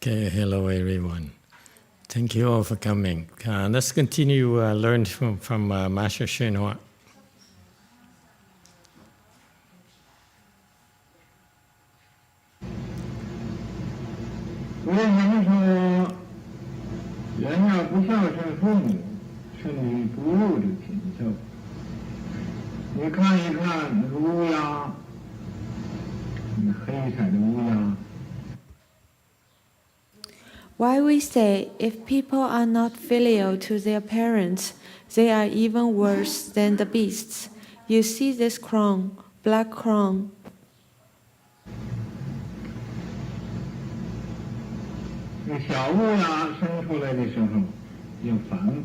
Okay, hello everyone. Thank you all for coming. Let's continue learn from Master YongHua. 为什么说人要不孝顺父母，是你不入的禽兽？你看一看那个乌鸦，那黑色的乌鸦。 Why we say if people are not filial to their parents, they are even worse than the beasts. You see this crown, black crown. 那小乌鸦生出来的时候要反哺，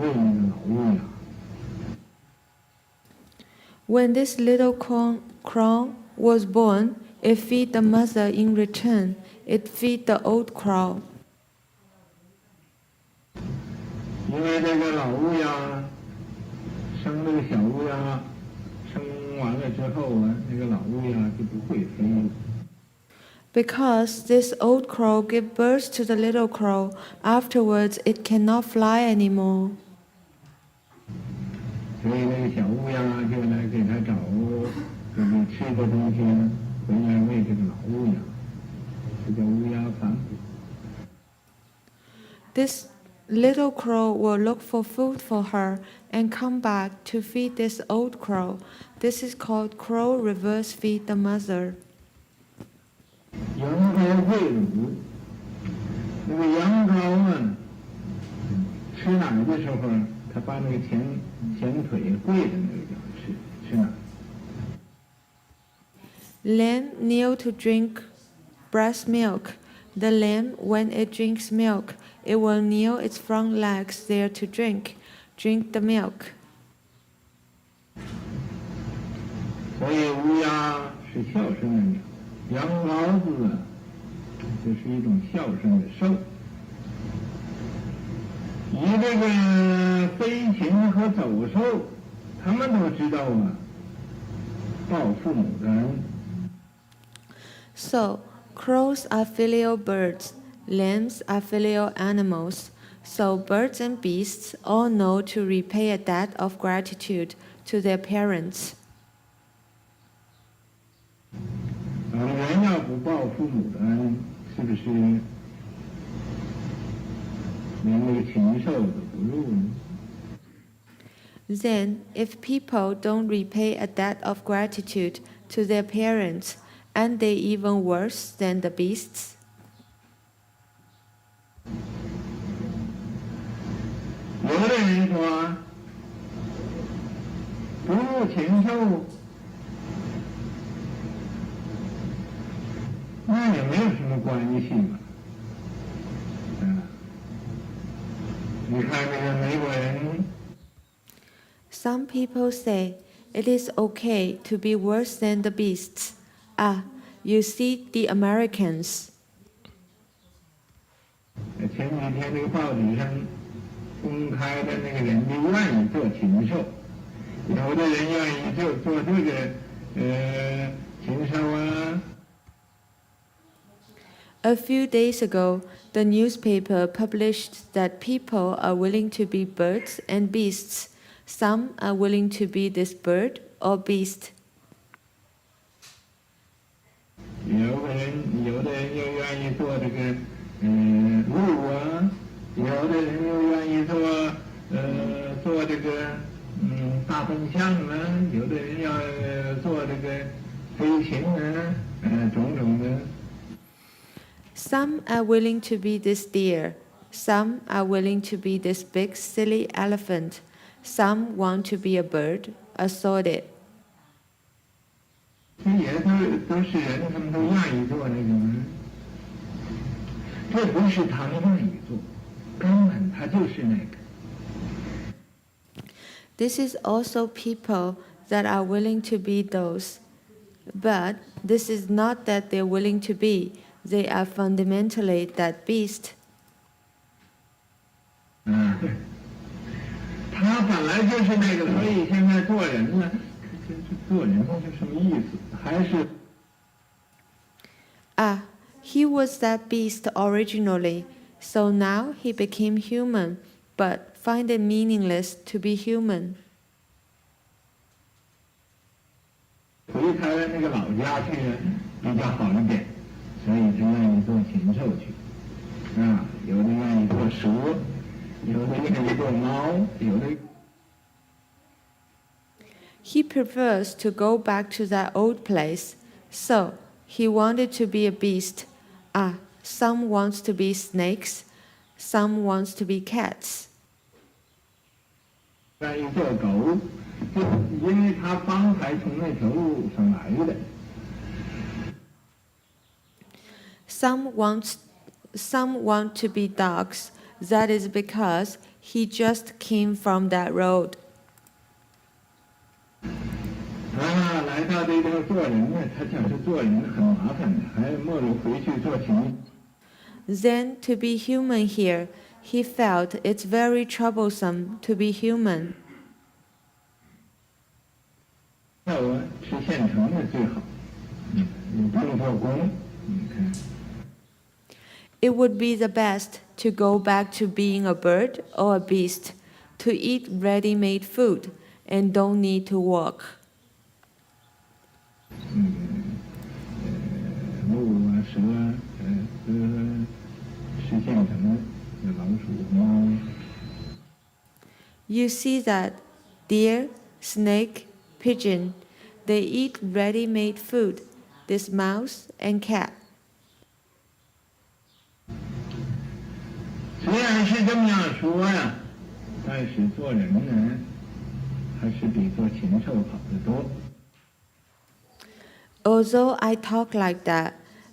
喂那个老乌鸦。 When this little crow was born, it feed the mother in return. It feed the old crow. 因为这个老乌鸦生那个小乌鸦，生完了之后啊，那个老乌鸦就不会飞了。 Because this old crow gave birth to the little crow, afterwards it cannot fly anymore. 所以那个小乌鸦就来给它找这个吃的东西，回来喂这个老乌鸦，这叫乌鸦反哺。 This little crow will look for food for her and come back to feed this old crow. This is called crow reverse feed the mother. 羊羔喂乳，那个羊羔啊，吃奶的时候，它把那个前腿跪着那个叫吃奶。 Lamb kneel to drink breast milk. The lamb, when it drinks milk, it will kneel its front legs there to drink the milk. 所以乌鸦是孝顺的鸟，羊羔子啊，这是一种孝顺的兽。以这个飞禽和走兽，他们都知道啊，报父母的恩。 So, crows are filial birds, lambs are filial animals. So, birds and beasts all know to repay a debt of gratitude to their parents. 人要不报父母的恩，是不是连那个禽兽都不入呢？ Then, if people don't repay a debt of gratitude to their parents, aren't they even worse than the beasts? 有的人说，不入禽兽，那也没有什么关系嘛。你看那个美国人。 Some people say it is okay to be worse than the beasts. Ah, you see the Americans. 前几天那个报纸上公开的那个人就愿意做禽兽，有的人愿意做这个禽兽啊。 A few days ago, the newspaper published that people are willing to be birds and beasts. Some are willing to be this bird or beast. 有的人又愿意做这个鹿啊，有的人又愿意做这个大笨象啊，有的人要做这个飞禽啊，种种的。 Some are willing to be this deer. Some are willing to be this big silly elephant. Some want to be a bird, a sworded. 这也都是人，他们都愿意做那种。这不是他们愿意做，根本他就是那个。 This is also people that are willing to be those. But this is not that they're willing to be. They are fundamentally that beast. 他本来就是那个，所以现在做人呢，这做人是什么意思？还是 Ah, He was that beast originally, so now he became human, but find it meaningless to be human. 回他的那个老家去呢比较好一点，所以他愿意做禽兽去。有的愿意做蛇，有的愿意做猫，有的。He prefers to go back to that old place, so he wanted to be a beast. Some wants to be snakes, some wants to be cats. 愿意做狗，就因为他方才从那条路上来的。Some want to be dogs. That is because he just came from that road. 来到这地方做人呢，他想是做人很麻烦的，还不如回去做禽。Then to be human here, he felt it's very troublesome to be human. 那我吃现成的最好，你不用做工，你看。It would be the best to go back to being a bird or a beast, to eat ready-made food and don't need to work. 鹿啊、蛇啊，吃现成的老鼠、猫。You see that deer, snake, pigeon, they eat ready-made food, this mouse and cat. 虽然是这么样说呀，但是做人呢，还是比做禽兽好得多。Although I talk like that,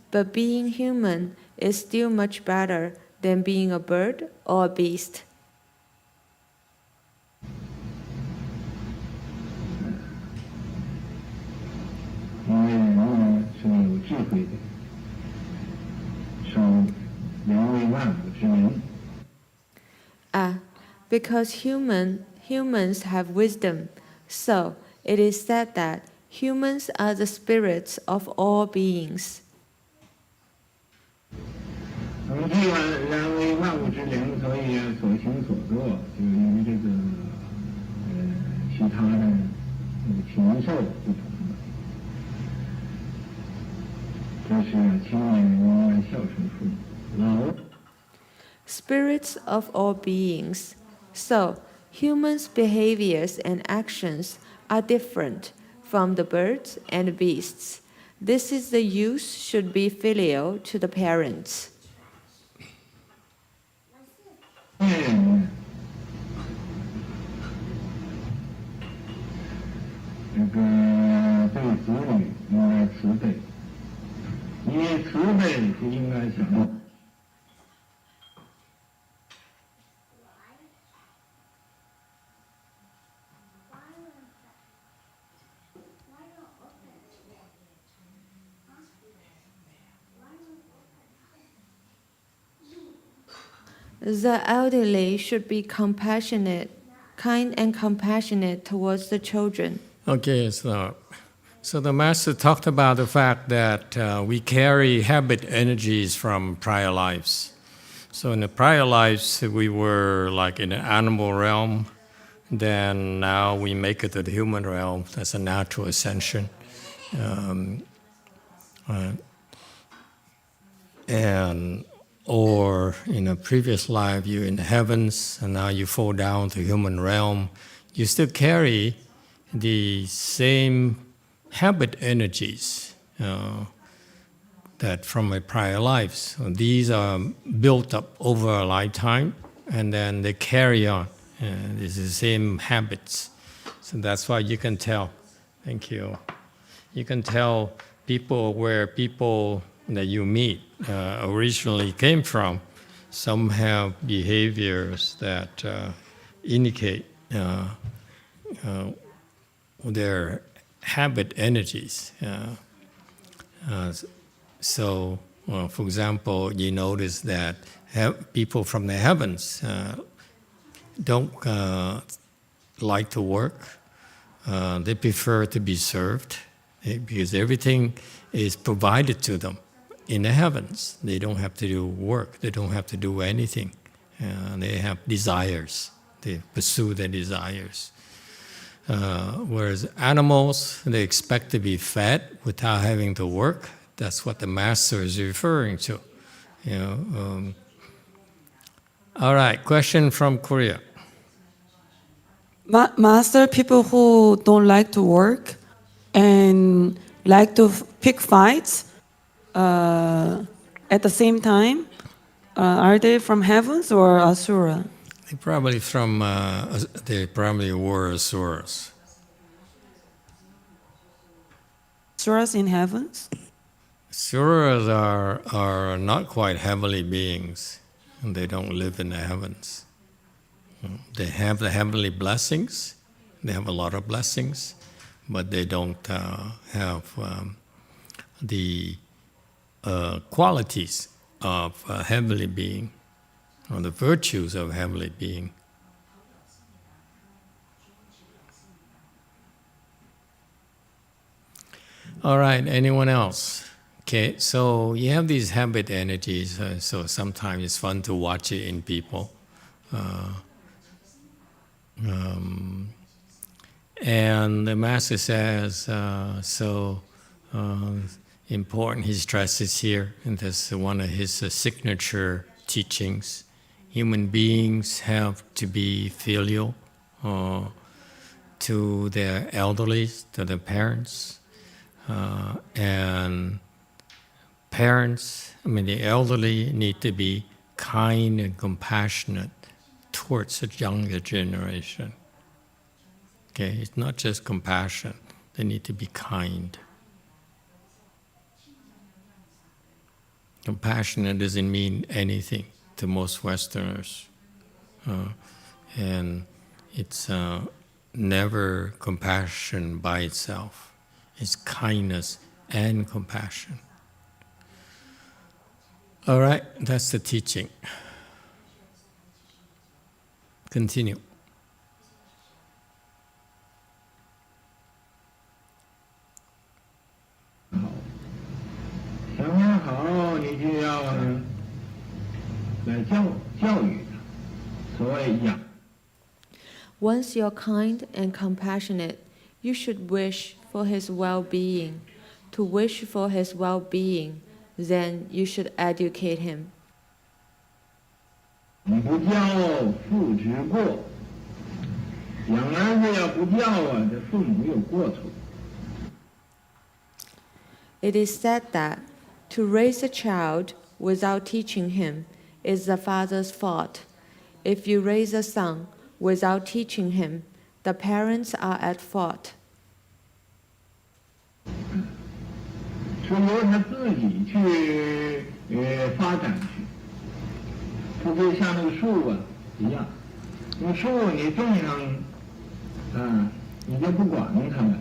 but being human is still much better than being a bird or a beast. 因为人呢是有智慧的，受人为万物之名。Because humans have wisdom, so it is said that humans are the spirits of all beings. 既然为万物之灵，所以所行所做，就因为这个其他的禽兽不同的，这是青年人要孝顺父母。老 Spirits of all beings. So, humans' behaviors and actions are different from the birds and beasts. This is the use should be filial to the parents. 人这个对子女应该慈悲，因为慈悲是应该想到。The elderly should be kind and compassionate towards the children. Okay, so the Master talked about the fact that we carry habit energies from prior lives. So in the prior lives, we were like in the animal realm. Then now we make it to the human realm. That's a natural ascension. Or in a previous life, you're in the heavens, and now you fall down to human realm. You still carry the same habit energies that from a prior life. So these are built up over a lifetime, and then they carry on. It's the same habits. So that's why you can tell. Thank you. You can tell where people that you meet originally came from. Some have behaviors that indicate their habit energies. So, for example, you notice that people from the heavens don't like to work. They prefer to be served because everything is provided to them in the heavens. They don't have to do work. They don't have to do anything. They have desires. They pursue their desires. Whereas animals, they expect to be fed without having to work. That's what the master is referring to. All right, question from Korea. Master, people who don't like to work and like to pick fights at the same time, are they from heavens or asura? They probably were asuras. Asuras in heavens? Asuras are not quite heavenly beings, and they don't live in the heavens. They have the heavenly blessings. They have a lot of blessings, but they don't have the qualities of a heavenly being, or the virtues of a heavenly being. All right, anyone else? Okay, so you have these habit energies, so sometimes it's fun to watch it in people. And the Master says, important, he stresses here, and this is one of his signature teachings. Human beings have to be filial to their elderly, to their parents. And parents, the elderly need to be kind and compassionate towards the younger generation. Okay, it's not just compassion, they need to be kind. Compassionate doesn't mean anything to most Westerners. And it's never compassion by itself. It's kindness and compassion. All right, that's the teaching. Continue. Once you're kind and compassionate, you should wish for his well-being. To wish for his well-being, then you should educate him. It is said that to raise a child without teaching him is the father's fault. If you raise a son without teaching him, the parents are at fault. 是由他自己去发展去，它就像那个树啊一样，那树你种上，你就不管它了。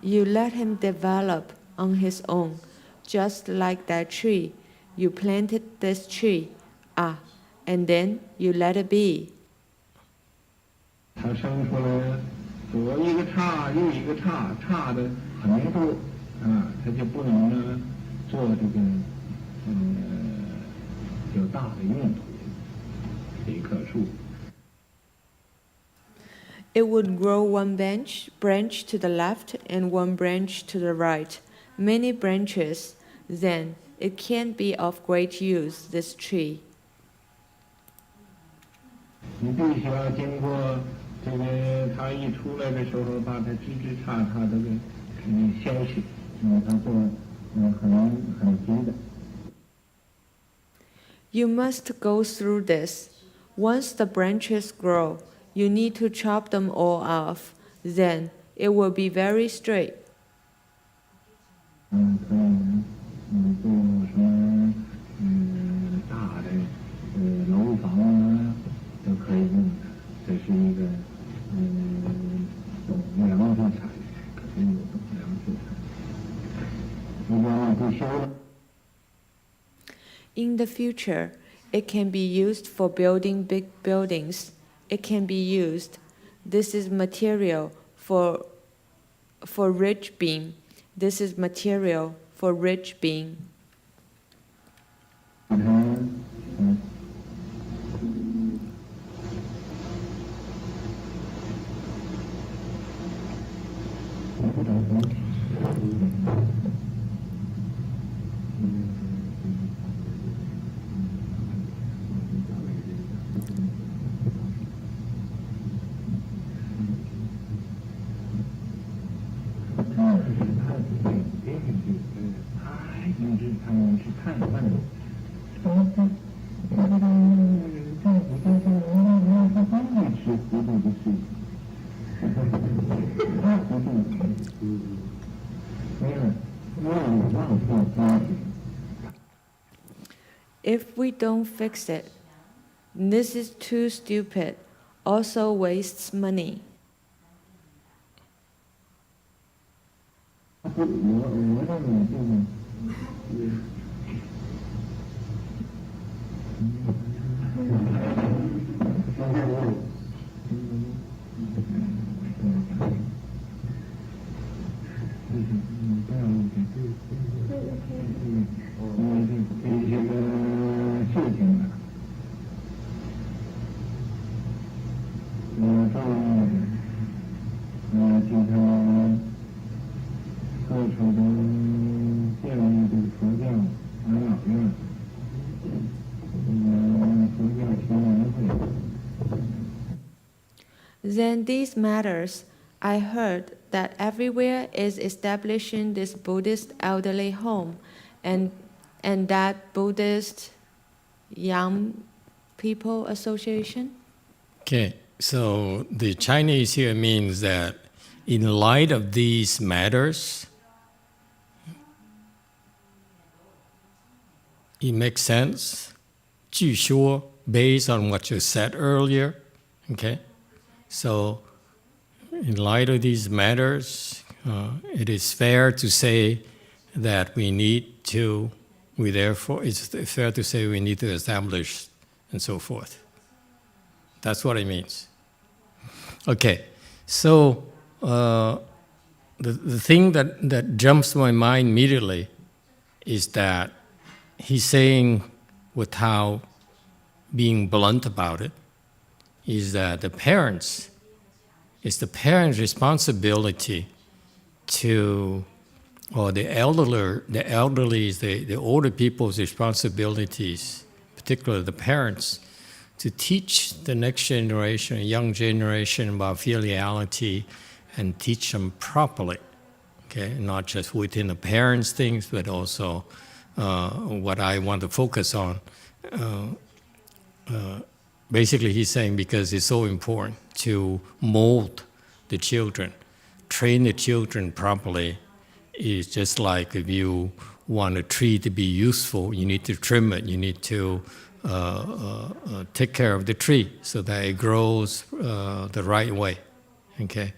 You let him develop on his own, just like that tree. You planted this tree, and then you let it be. 它生出来左一个叉右一个叉，叉的横度，它就不能呢做这个有大的用途这一棵树。It would grow one branch to the left and one branch to the right, many branches. Then it can't be of great use, this tree. 你必须要经过这个，它一出来的时候，把它枝枝杈杈这个削去，它做很低的。You must go through this. Once the branches grow, you need to chop them all off. Then it will be very straight. 可以做什么大的楼房啊，都可以用的。这是一个栋梁之材，可以有栋梁之材。如果你不修了。 In the future, it can be used for building big buildings. It can be used. This is material for ridge beam. This is material for rich being. If we don't fix it, this is too stupid, also wastes money. Then these matters, I heard that everywhere is establishing this Buddhist elderly home and that Buddhist young people association. Okay, so the Chinese here means that in light of these matters, it makes sense, 据说, based on what you said earlier, okay? So, in light of these matters, it is fair to say that it's fair to say we need to establish and so forth. That's what it means. Okay, so the thing that jumps to my mind immediately is that he's saying, without being blunt about it, is that it's the parents' responsibility the older people's responsibilities, particularly the parents, to teach the next generation, young generation about filiality and teach them properly, okay? Not just within the parents' things, but also what I want to focus on. Basically, he's saying because it's so important to mold the children, train the children properly. It's just like if you want a tree to be useful, you need to trim it, you need to take care of the tree so that it grows the right way. Okay,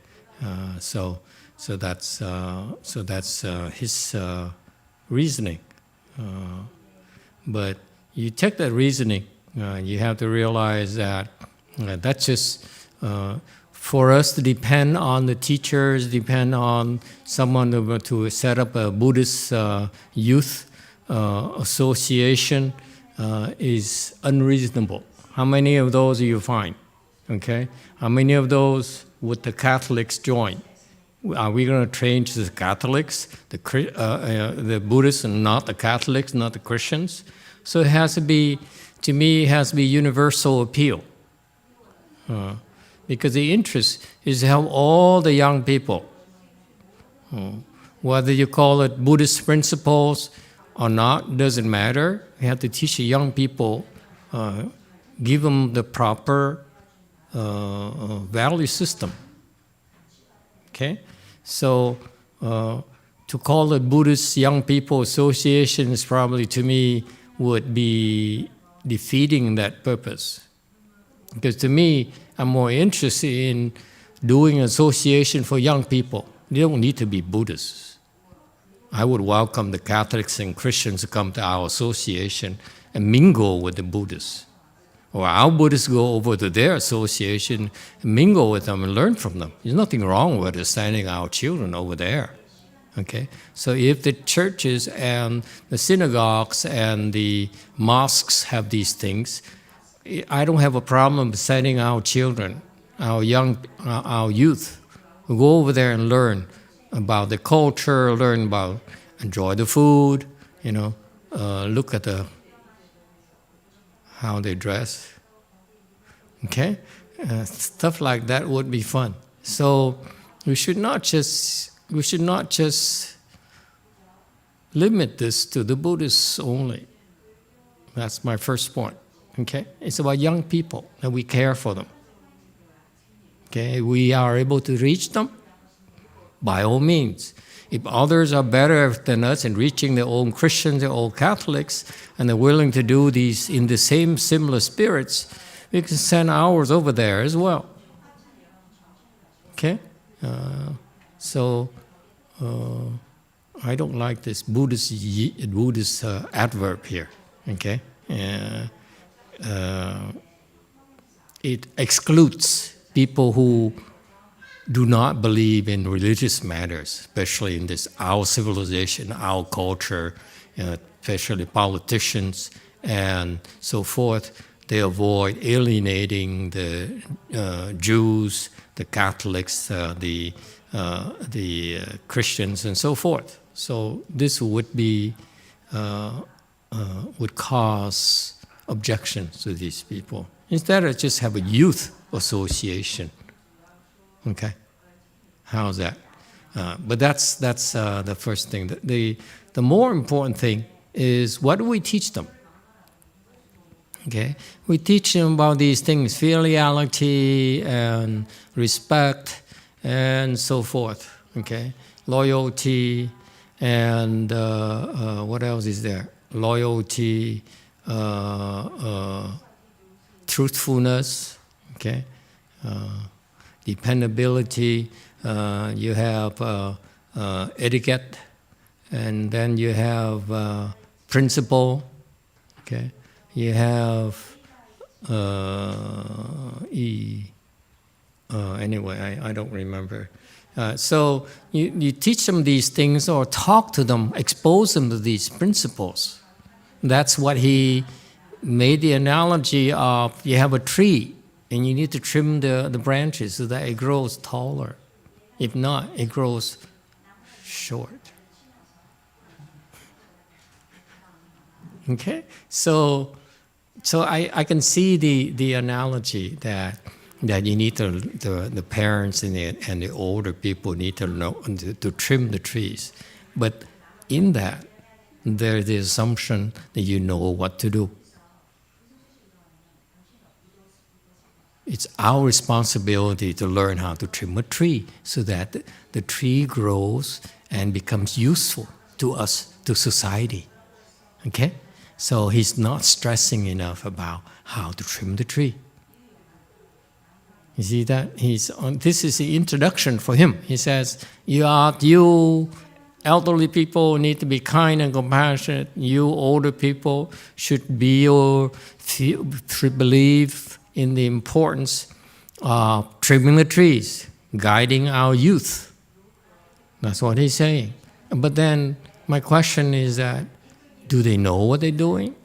so that's his reasoning. But you take that reasoning, you have to realize that that's just for us to depend on the teachers, depend on someone to set up a Buddhist youth association is unreasonable. How many of those do you find? Okay, how many of those would the Catholics join? Are we going to train just the Catholics, the Buddhists, and not the Catholics, not the Christians? So it has to be, to me, it has to be universal appeal. Because the interest is to help all the young people. Whether you call it Buddhist principles or not, doesn't matter. You have to teach the young people, give them the proper value system. Okay? So to call it Buddhist Young People Association is probably, to me, would be defeating that purpose. Because to me, I'm more interested in doing an association for young people. They don't need to be Buddhists. I would welcome the Catholics and Christians to come to our association and mingle with the Buddhists. Or our Buddhists go over to their association and mingle with them and learn from them. There's nothing wrong with sending our children over there. Okay, so if the churches and the synagogues and the mosques have these things, I don't have a problem sending our children, our youth, who go over there and learn about the culture, learn about, enjoy the food, look at how they dress. Okay, stuff like that would be fun. So we should not just limit this to the Buddhists only. That's my first point. Okay, it's about young people, and we care for them. Okay, we are able to reach them, by all means. If others are better than us in reaching their own Christians, their own Catholics, and they're willing to do these in the same similar spirits, we can send ours over there as well. Okay, so I don't like this Buddhist adverb here. Okay, it excludes people who do not believe in religious matters, especially in this our civilization, our culture, especially politicians and so forth. They avoid alienating the Jews, the Catholics, the Christians, and so forth. So this would be would cause objections to these people. Instead, of just have a youth association. Okay, how's that? But that's the first thing. The more important thing is, what do we teach them? Okay, we teach them about these things: filiality and respect, and so forth. Okay, loyalty, and what else is there? Loyalty, truthfulness. Okay. Dependability, you have etiquette, and then you have principle, okay? You have, anyway, I don't remember. So you teach them these things or talk to them, expose them to these principles. That's what he made the analogy of: you have a tree, and you need to trim the branches so that it grows taller. If not, it grows short. Okay? So I can see the analogy that you need the parents and the older people need to know to trim the trees. But in that, there's the assumption that you know what to do. It's our responsibility to learn how to trim a tree so that the tree grows and becomes useful to us, to society. Okay? So he's not stressing enough about how to trim the tree. You see that? This is the introduction for him. He says, you elderly people need to be kind and compassionate. You older people should believe in the importance of trimming the trees, guiding our youth. That's what he's saying. But then my question is that, do they know what they're doing?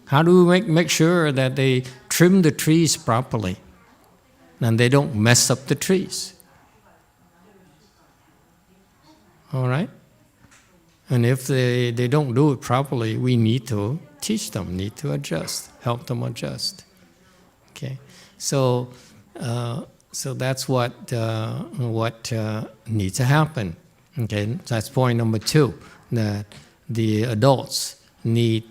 How do we make sure that they trim the trees properly and they don't mess up the trees? All right? And if they don't do it properly, we need to teach them, need to adjust, help them adjust. Okay, so that's what needs to happen. Okay, that's point number 2. That the adults need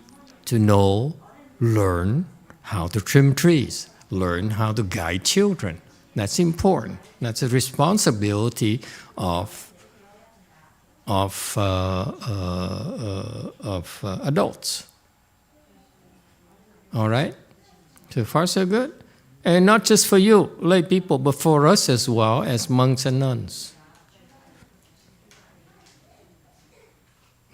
to know, learn how to trim trees, learn how to guide children. That's important. That's a responsibility of adults. All right. So far, so good. And not just for you, lay people, but for us as well, as monks and nuns.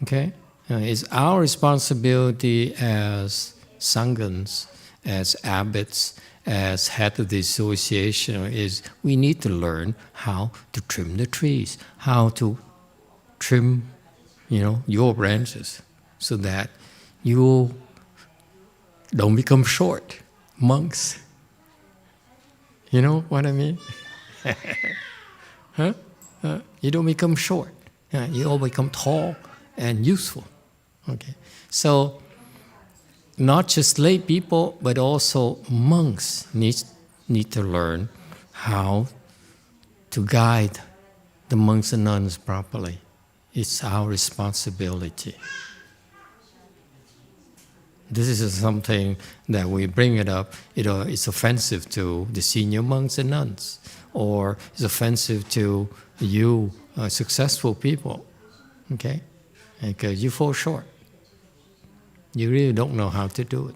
Okay? It's our responsibility as sanghas, as abbots, as head of the association, is we need to learn how to trim the trees, how to trim, your branches so that you don't become short monks. You know what I mean? Huh? You don't become short. You all become tall and useful. Okay, so not just lay people, but also monks need to learn how to guide the monks and nuns properly. It's our responsibility. This is something that we bring it up. It's offensive to the senior monks and nuns, or it's offensive to you successful people, okay? Because you fall short. You really don't know how to do it.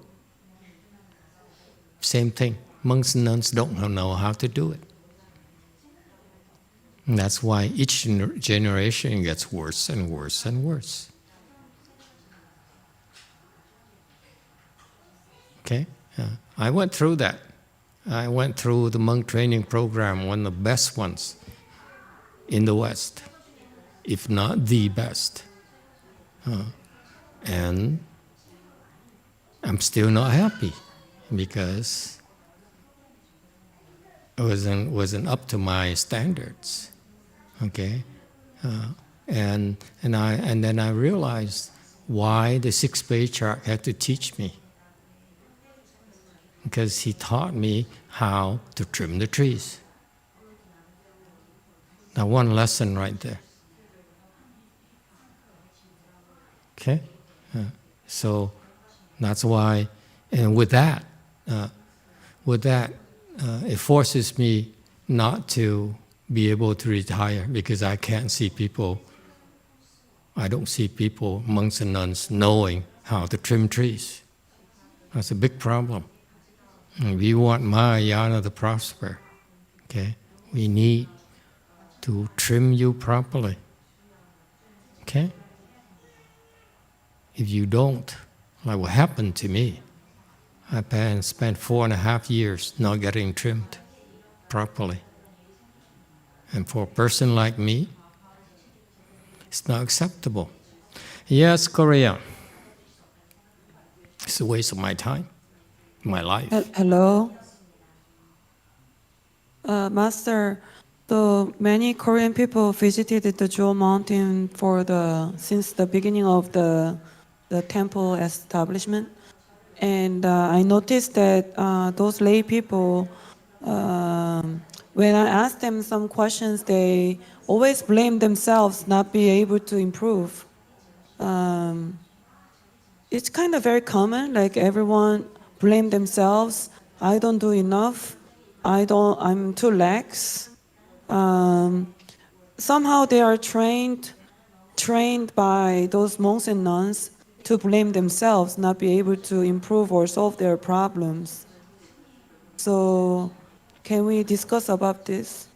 Same thing. Monks and nuns don't know how to do it. And that's why each generation gets worse and worse and worse. Okay? I went through that. I went through the monk training program, one of the best ones in the West, if not the best. And I'm still not happy because it wasn't up to my standards. Okay, and then I realized why the sixth patriarch had to teach me, because he taught me how to trim the trees. Now, one lesson right there. Okay, so that's why, and with that, it forces me not to be able to retire, because I can't see people. I don't see people, monks and nuns, knowing how to trim trees. That's a big problem. And we want Mahayana to prosper. Okay, we need to trim you properly. Okay. If you don't, like what happened to me, I spent 4.5 years not getting trimmed properly. And for a person like me, it's not acceptable. Yes, Korea. It's a waste of my time, my life. Hello? Master, many Korean people visited the Jewel Mountain since the beginning of the temple establishment. And I noticed that those lay people, when I asked them some questions, they always blame themselves not be able to improve. It's kind of very common, like everyone blame themselves. I don't do enough. I'm too lax. Somehow they are trained by those monks and nuns to blame themselves, not be able to improve or solve their problems. So, can we discuss about this?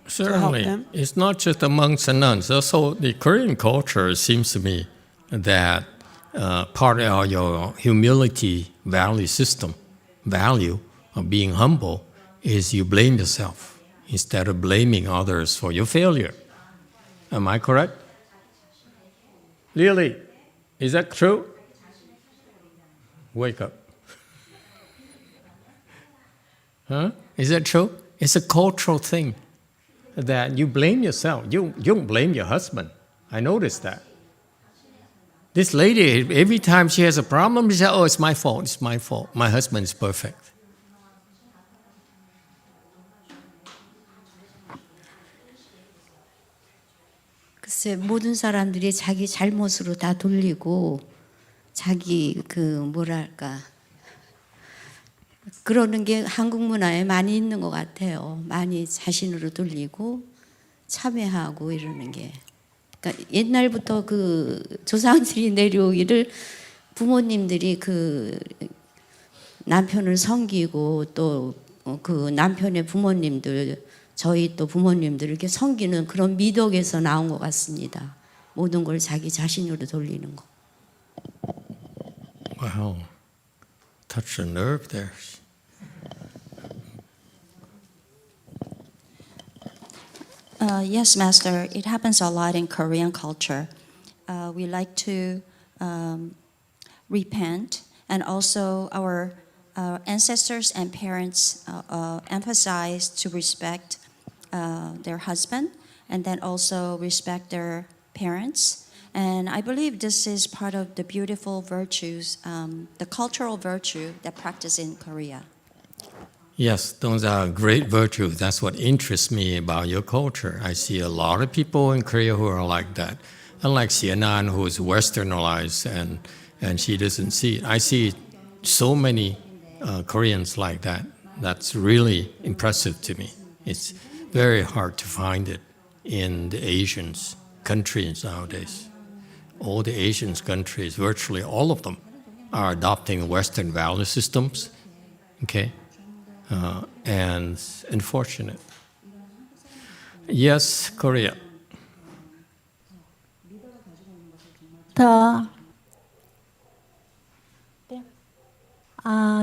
Certainly. It's not just the monks and nuns. Also, the Korean culture seems to me that part of your humility value system, value of being humble, is you blame yourself instead of blaming others for your failure. Am I correct? Lily, is that true? Wake up. Huh? Is that true? It's a cultural thing that you blame yourself. You don't blame your husband. I noticed that. This lady, every time she has a problem, she says, oh, it's my fault, it's my fault. My husband is perfect. 글쎄, 모든 사람들이 자기 잘못으로 다 돌리고 자기 그러는 게 한국 문화에 많이 있는 것 같아요. 많이 자신으로 돌리고 참회하고 이러는 게. 그러니까 옛날부터 조상들이 내려오기를 부모님들이 남편을 섬기고 또 남편의 부모님들, 저희 또 부모님들 이렇게 섬기는 그런 미덕에서 나온 것 같습니다. 모든 걸 자기 자신으로 돌리는 거. Wow, touch a nerve there. Yes, Master. It happens a lot in Korean culture. We like to repent, and also our ancestors and parents emphasize to respect their husband, and then also respect their parents. And I believe this is part of the beautiful virtues, the cultural virtue that practice in Korea. Yes, those are great virtues. That's what interests me about your culture. I see a lot of people in Korea who are like that. Unlike Xienan, who is westernized and she doesn't see it. I see so many Koreans like that. That's really impressive to me. It's very hard to find it in the Asian countries nowadays. All the Asian countries, virtually all of them, are adopting Western value systems, okay? And it's unfortunate. Yes, Korea.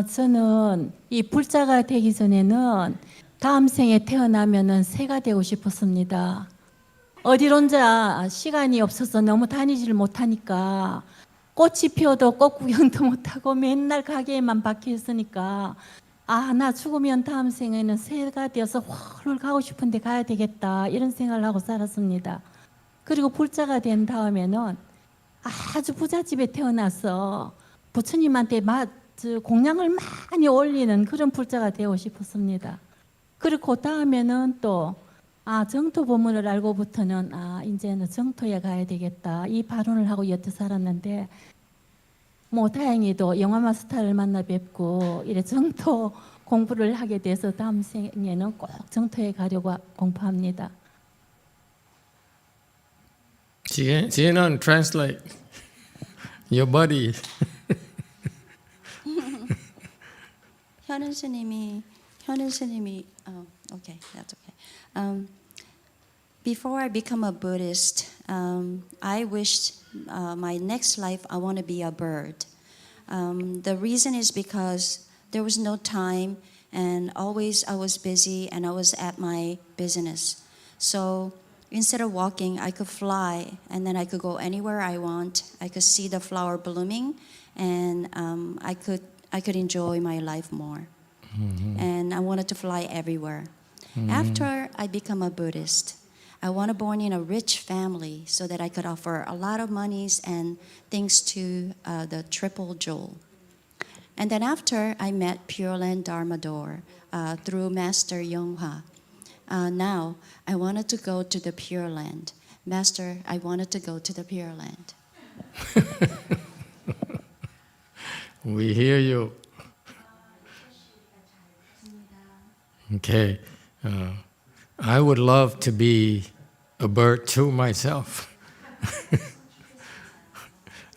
저는 이 불자가 되기 전에는 다음 생에 태어나면은 새가 되고 싶었습니다. 어디론자 시간이 없어서 너무 다니지를 못하니까 꽃이 피어도 꽃 구경도 못하고 맨날 가게에만 박혀 있으니까 나 죽으면 다음 생에는 새가 되어서 훨훨 가고 싶은데 가야 되겠다 이런 생각을 하고 살았습니다. 그리고 불자가 된 다음에는 아주 부잣집에 태어나서 부처님한테 공양을 많이 올리는 그런 불자가 되고 싶었습니다. 그리고 그 다음에는 또 정토 법문을 알고부터는 이제는 정토에 가야 되겠다 이 발언을 하고 여태 살았는데 뭐 다행히도 영화 마스터를 만나 뵙고 이래 정토 공부를 하게 돼서 다음 생에는 꼭 정토에 가려고 공부합니다. Jian, translate your body. 현은 스님이 okay, that's okay. Before I become a Buddhist, I wished my next life I want to be a bird. The reason is because there was no time, and always I was busy and I was at my business. So instead of walking, I could fly, and then I could go anywhere I want. I could see the flower blooming, and I could enjoy my life more. Mm-hmm. And I wanted to fly everywhere. Mm-hmm. After I become a Buddhist, I want to born in a rich family so that I could offer a lot of monies and things to the Triple Jewel. And then after I met Pure Land Dharma Door through Master YongHua. Now I wanted to go to the Pure Land. Master, I wanted to go to the Pure Land. We hear you. Okay. I would love to be a bird too myself.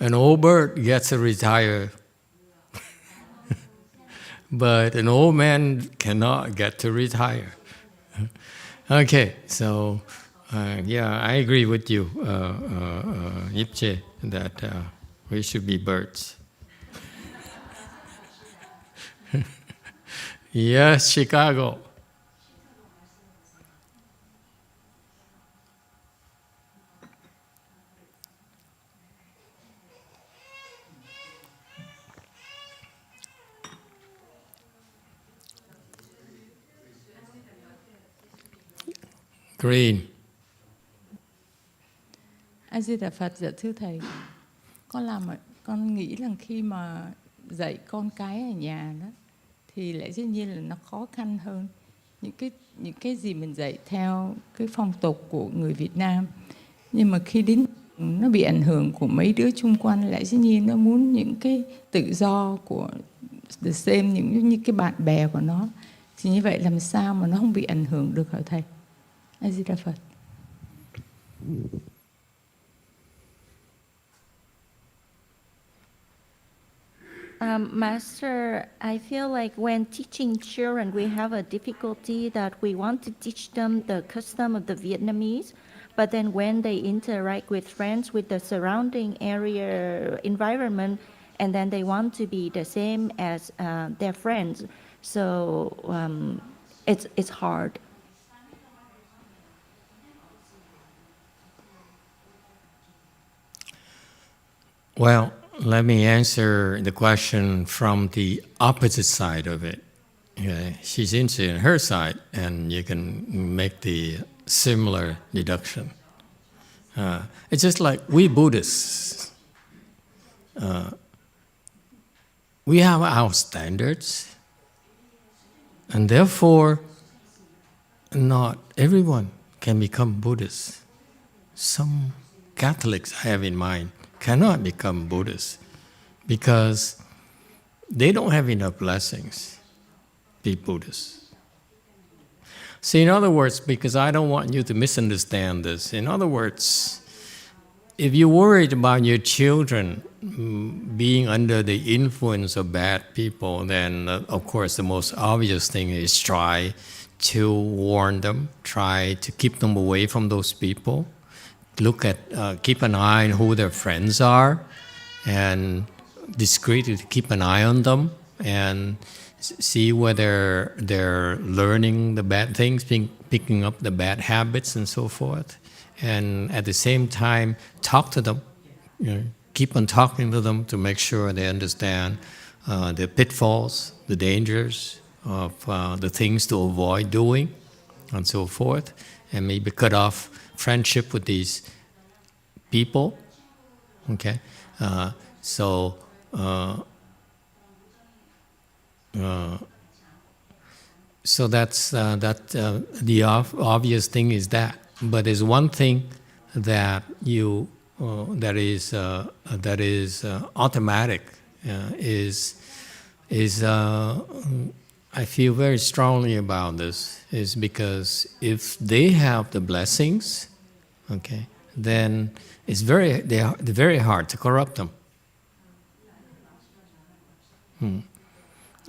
An old bird gets to retire, but an old man cannot get to retire. Okay, so yeah, I agree with you, Yipche, that we should be birds. Yes, Chicago. Green. A Di Đà Phật. Dạ thưa thầy, con nghĩ là khi mà dạy con cái ở nhà đó thì lẽ dĩ nhiên là nó khó khăn hơn những cái gì mình dạy theo cái phong tục của người Việt Nam. Nhưng mà khi đến nó bị ảnh hưởng của mấy đứa chung quanh, lẽ dĩ nhiên nó muốn những cái tự do của the same, những cái bạn bè của nó, thì như vậy làm sao mà nó không bị ảnh hưởng được hả thầy? A Di Đà Phật. Master, I feel like when teaching children, we have a difficulty that we want to teach them the custom of the Vietnamese, but then when they interact with friends, with the surrounding area environment, and then they want to be the same as their friends. So it's hard. Well, let me answer the question from the opposite side of it. Okay. She's interested in her side, and you can make the similar deduction. It's just like we Buddhists. We have our standards, and therefore, not everyone can become Buddhist. Some Catholics I have in mind cannot become Buddhists because they don't have enough blessings to be Buddhists. So in other words, because I don't want you to misunderstand this, in other words, if you're worried about your children being under the influence of bad people, then of course the most obvious thing is try to warn them, try to keep them away from those people. Keep an eye on who their friends are, and discreetly keep an eye on them, and see whether they're learning the bad things, picking up the bad habits and so forth. And at the same time, talk to them. Keep on talking to them to make sure they understand the pitfalls, the dangers of the things to avoid doing, and so forth. And maybe cut off friendship with these people. Okay, so that's the obvious thing is that. But there's one thing that that is automatic. I feel very strongly about this, is because if they have the blessings, okay, then they're very hard to corrupt them.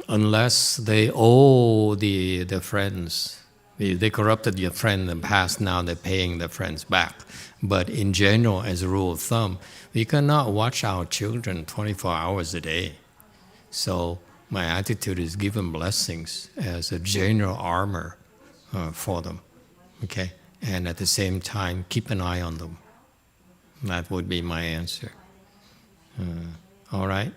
Unless they owe the friends. They corrupted your friend in the past, now they're paying their friends back. But in general, as a rule of thumb, we cannot watch our children 24 hours a day. So my attitude is give them blessings as a general armor for them, okay? And at the same time, keep an eye on them. That would be my answer. All right?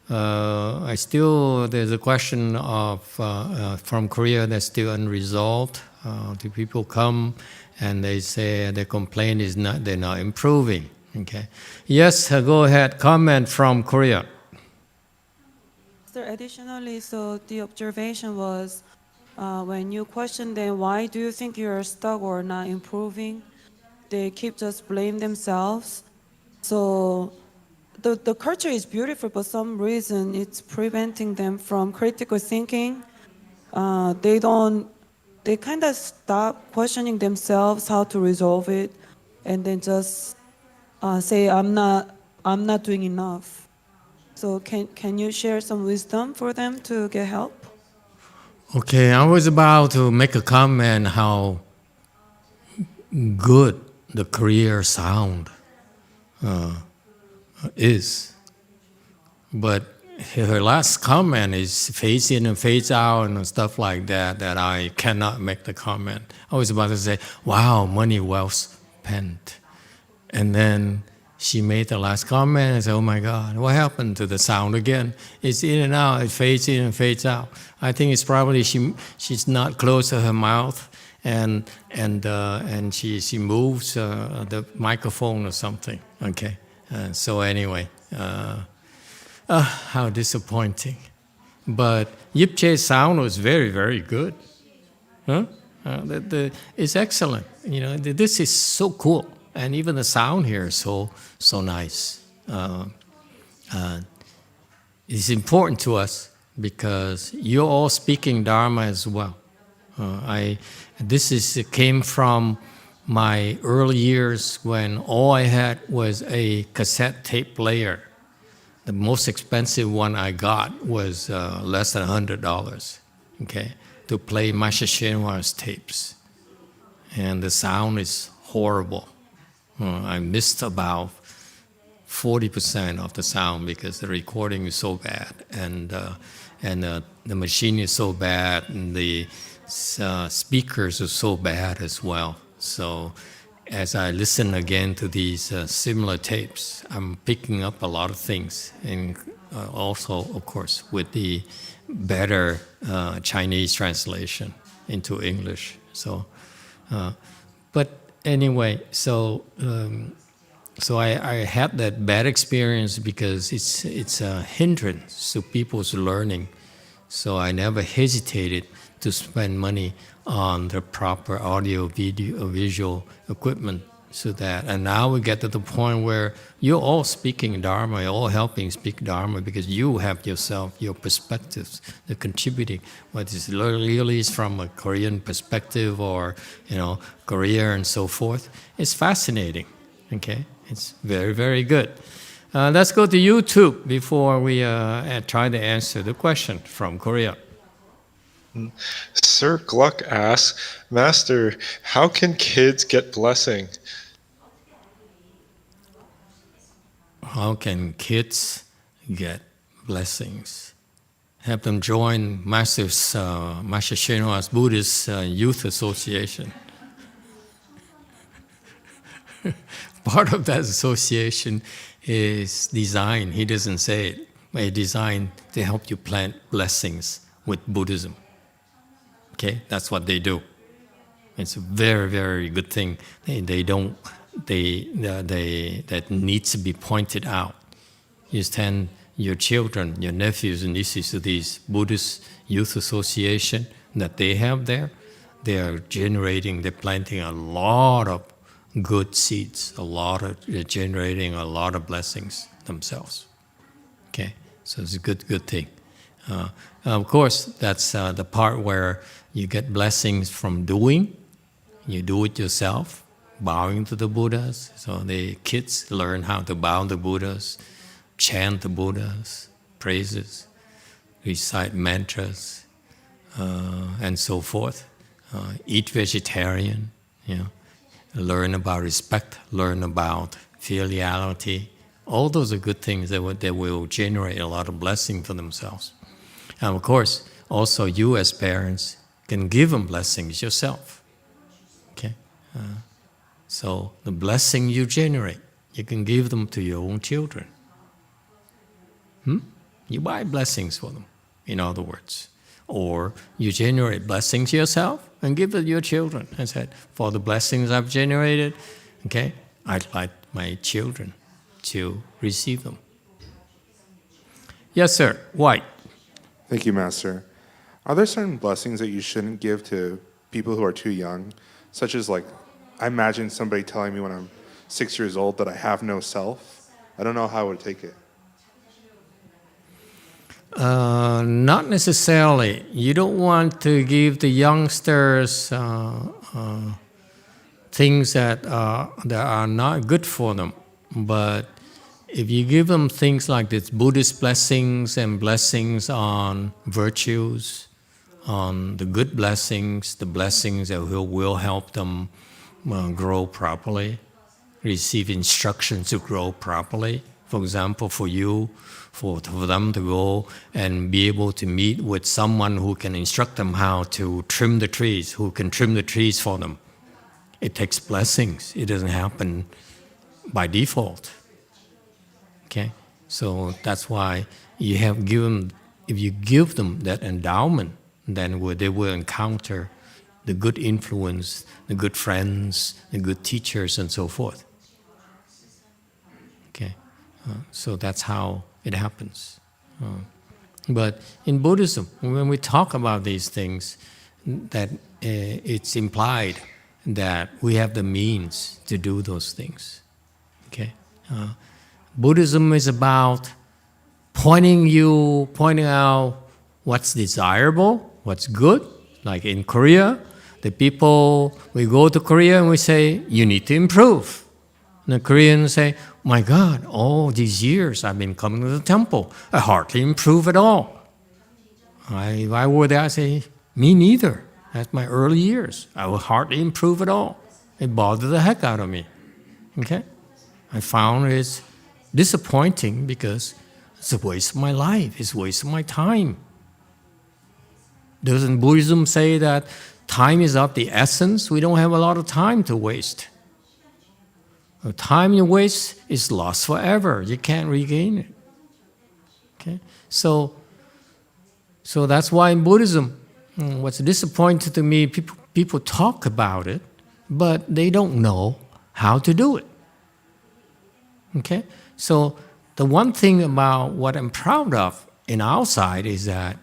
There's a question from Korea that's still unresolved. Do people come and they say their complaint is they're not improving? Okay. Yes, go ahead. Comment from Korea. So additionally, so the observation was when you question them, why do you think you're stuck or not improving? They keep just blame themselves. So the culture is beautiful, but some reason it's preventing them from critical thinking. They kind of stop questioning themselves how to resolve it, and then just say, I'm not doing enough. So can you share some wisdom for them to get help? Okay, I was about to make a comment how good the Korean sound is, but her last comment is fades in and fades out and stuff like that I cannot make the comment. I was about to say, wow, money well spent. And then she made the last comment and said, oh my God, what happened to the sound again? It's in and out, it fades in and fades out. I think it's probably she's not close to her mouth, and she moves the microphone or something. Okay, so anyway, how disappointing. But Yip Che's sound was very, very good. Huh? It's excellent. You know, this is so cool, and even the sound here is so nice. It's important to us because you're all speaking Dharma as well. This came from my early years when all I had was a cassette tape player. The most expensive one I got was less than $100, okay, to play Master Shenhua's tapes. And the sound is horrible. I missed about 40% of the sound because the recording is so bad, and the machine is so bad, and the speakers are so bad as well. So as I listen again to these similar tapes, I'm picking up a lot of things, and also, of course, with the better Chinese translation into English. So, but anyway, so I had that bad experience because it's a hindrance to people's learning. So I never hesitated to spend money on the proper audio, video, visual equipment. So that, and now we get to the point where you're all speaking Dharma, you're all helping speak Dharma because you have yourself, your perspectives, the contributing. What is really is from a Korean perspective, or Korea and so forth. It's fascinating. Okay, it's very, very good. Let's go to YouTube before we try to answer the question from Korea. Sir Gluck asks, Master, how can kids get blessing? How can kids get blessings? Have them join Master Shenhua's Buddhist Youth Association. Part of that association is designed, he doesn't say it, but it's designed to help you plant blessings with Buddhism. Okay, that's what they do. It's a very, very good thing. That needs to be pointed out. You send your children, your nephews and nieces to these Buddhist Youth Association that they have there. They're planting a lot of good seeds, they're generating a lot of blessings themselves. Okay, so it's a good thing. Of course, that's the part where you get blessings from doing. You do it yourself, bowing to the Buddhas. So the kids learn how to bow to Buddhas, chant the Buddhas, praises, recite mantras, and so forth. Eat vegetarian, learn about respect, learn about filiality. All those are good things that will generate a lot of blessing for themselves. And of course, also you as parents can give them blessings yourself. Okay, so the blessing you generate, you can give them to your own children. You buy blessings for them, in other words. Or you generate blessings yourself and give it to your children. I said, for the blessings I've generated, okay, I'd like my children to receive them. Yes, sir. White. Thank you, Master. Are there certain blessings that you shouldn't give to people who are too young? Such as, I imagine somebody telling me when I'm 6 years old that I have no self. I don't know how I would take it. Not necessarily. You don't want to give the youngsters things that are not good for them. But if you give them things like this, Buddhist blessings and blessings on virtues, on the good blessings, the blessings that will help them grow properly, receive instructions to grow properly. For example, for you, for them to go and be able to meet with someone who can instruct them how to trim the trees, who can trim the trees for them. It takes blessings. It doesn't happen by default. Okay? So that's why you have given, if you give them that endowment, then they will encounter the good influence, the good friends, the good teachers, and so forth. Okay? So that's how it happens. But in Buddhism, when we talk about these things, that it's implied that we have the means to do those things. Okay? Buddhism is about pointing out what's desirable, what's good. Like in Korea, we go to Korea and we say, you need to improve. And the Koreans say, my God, all these years I've been coming to the temple, I hardly improve at all. If I were there, I say, me neither. That's my early years. I will hardly improve at all. It bothered the heck out of me. Okay? I found it's disappointing because it's a waste of my life. It's a waste of my time. Doesn't Buddhism say that time is of the essence? We don't have a lot of time to waste. Time you waste is lost forever. You can't regain it. Okay? So that's why in Buddhism, what's disappointing to me, people talk about it, but they don't know how to do it. Okay? So the one thing about what I'm proud of in our side is that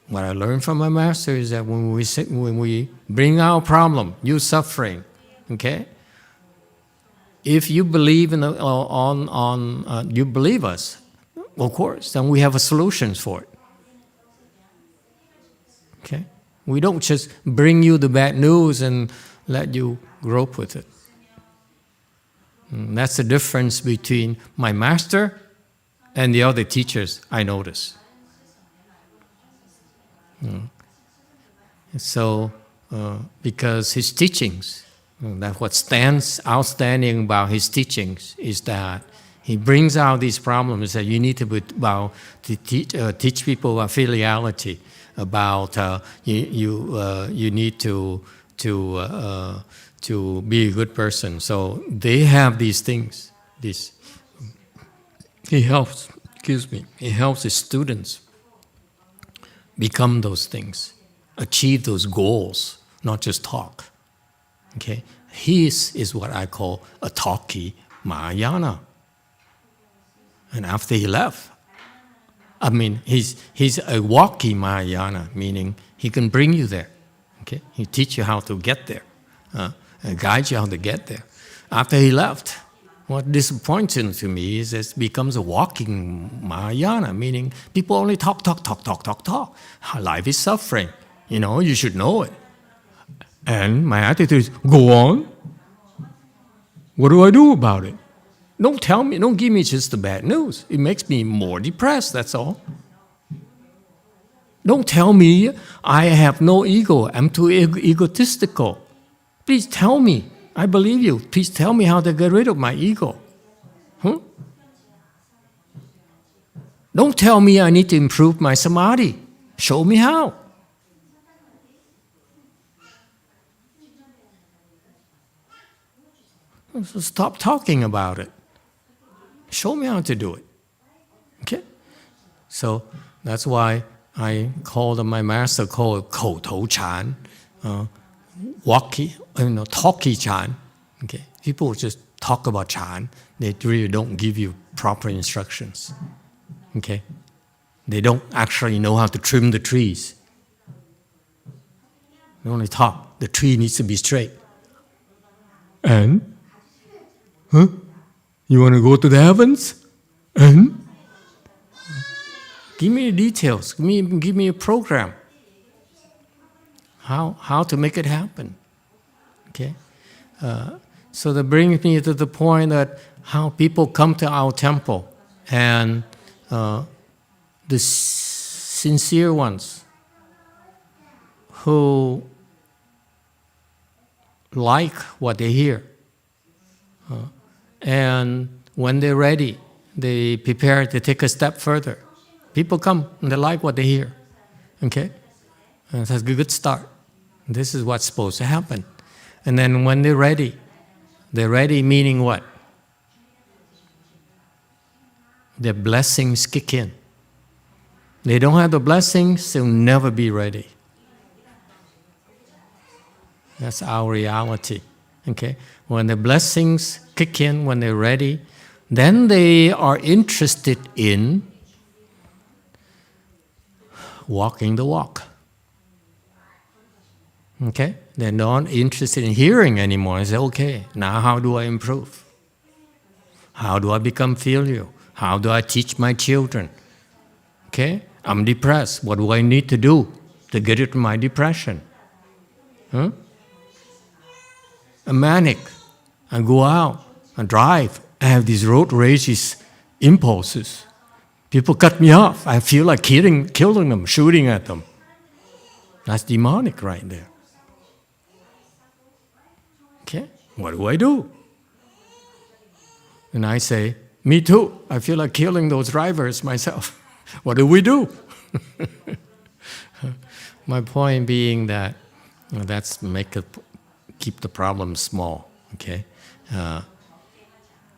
what I learned from my master is that when we bring our problem, you suffering, okay? If you believe you believe us, of course, then we have a solutions for it. Okay? We don't just bring you the bad news and let you grope with it. And that's the difference between my master and the other teachers I notice. So, because his teachings, that what stands outstanding about his teachings is that he brings out these problems that you need to teach people about filiality, about you need to be a good person. So they have these things. He helps his students become those things, achieve those goals, not just talk. Okay? His is what I call a talkie Mahayana. And after he left, I mean, he's a walking Mahayana, meaning he can bring you there. Okay? He teach you how to get there, and guide you how to get there. After he left, what disappointing to me is it becomes a walking Mahayana, meaning people only talk. Life is suffering. You should know it. And my attitude is, go on. What do I do about it? Don't tell me, don't give me just the bad news. It makes me more depressed, that's all. Don't tell me I have no ego, I'm too egotistical. Please tell me, I believe you. Please tell me how to get rid of my ego. Don't tell me I need to improve my samadhi. Show me how. So stop talking about it. Show me how to do it. Okay? So that's why I called my master called 口头禅, talkie chan. Okay? People just talk about chan. They really don't give you proper instructions. Okay? They don't actually know how to trim the trees. They only talk. The tree needs to be straight. And? You want to go to the heavens? And? Give me the details. Give me a program. How to make it happen. Okay? So that brings me to the point that how people come to our temple and the sincere ones who like what they hear. And when they're ready, they prepare to take a step further. People come and they like what they hear. Okay? And that's a good start. This is what's supposed to happen. And then when they're ready meaning what? Their blessings kick in. They don't have the blessings, they'll never be ready. That's our reality. Okay? When the blessings kick in, when they're ready, then they are interested in walking the walk. Okay? They're not interested in hearing anymore. They say, okay, now how do I improve? How do I become filial? How do I teach my children? Okay? I'm depressed. What do I need to do to get rid of my depression? I'm manic. I go out and drive. I have these road rages impulses. People cut me off. I feel like killing them, shooting at them. That's demonic right there. Okay, what do I do? And I say, me too. I feel like killing those drivers myself. What do we do? My point being that that's keep the problem small. Okay,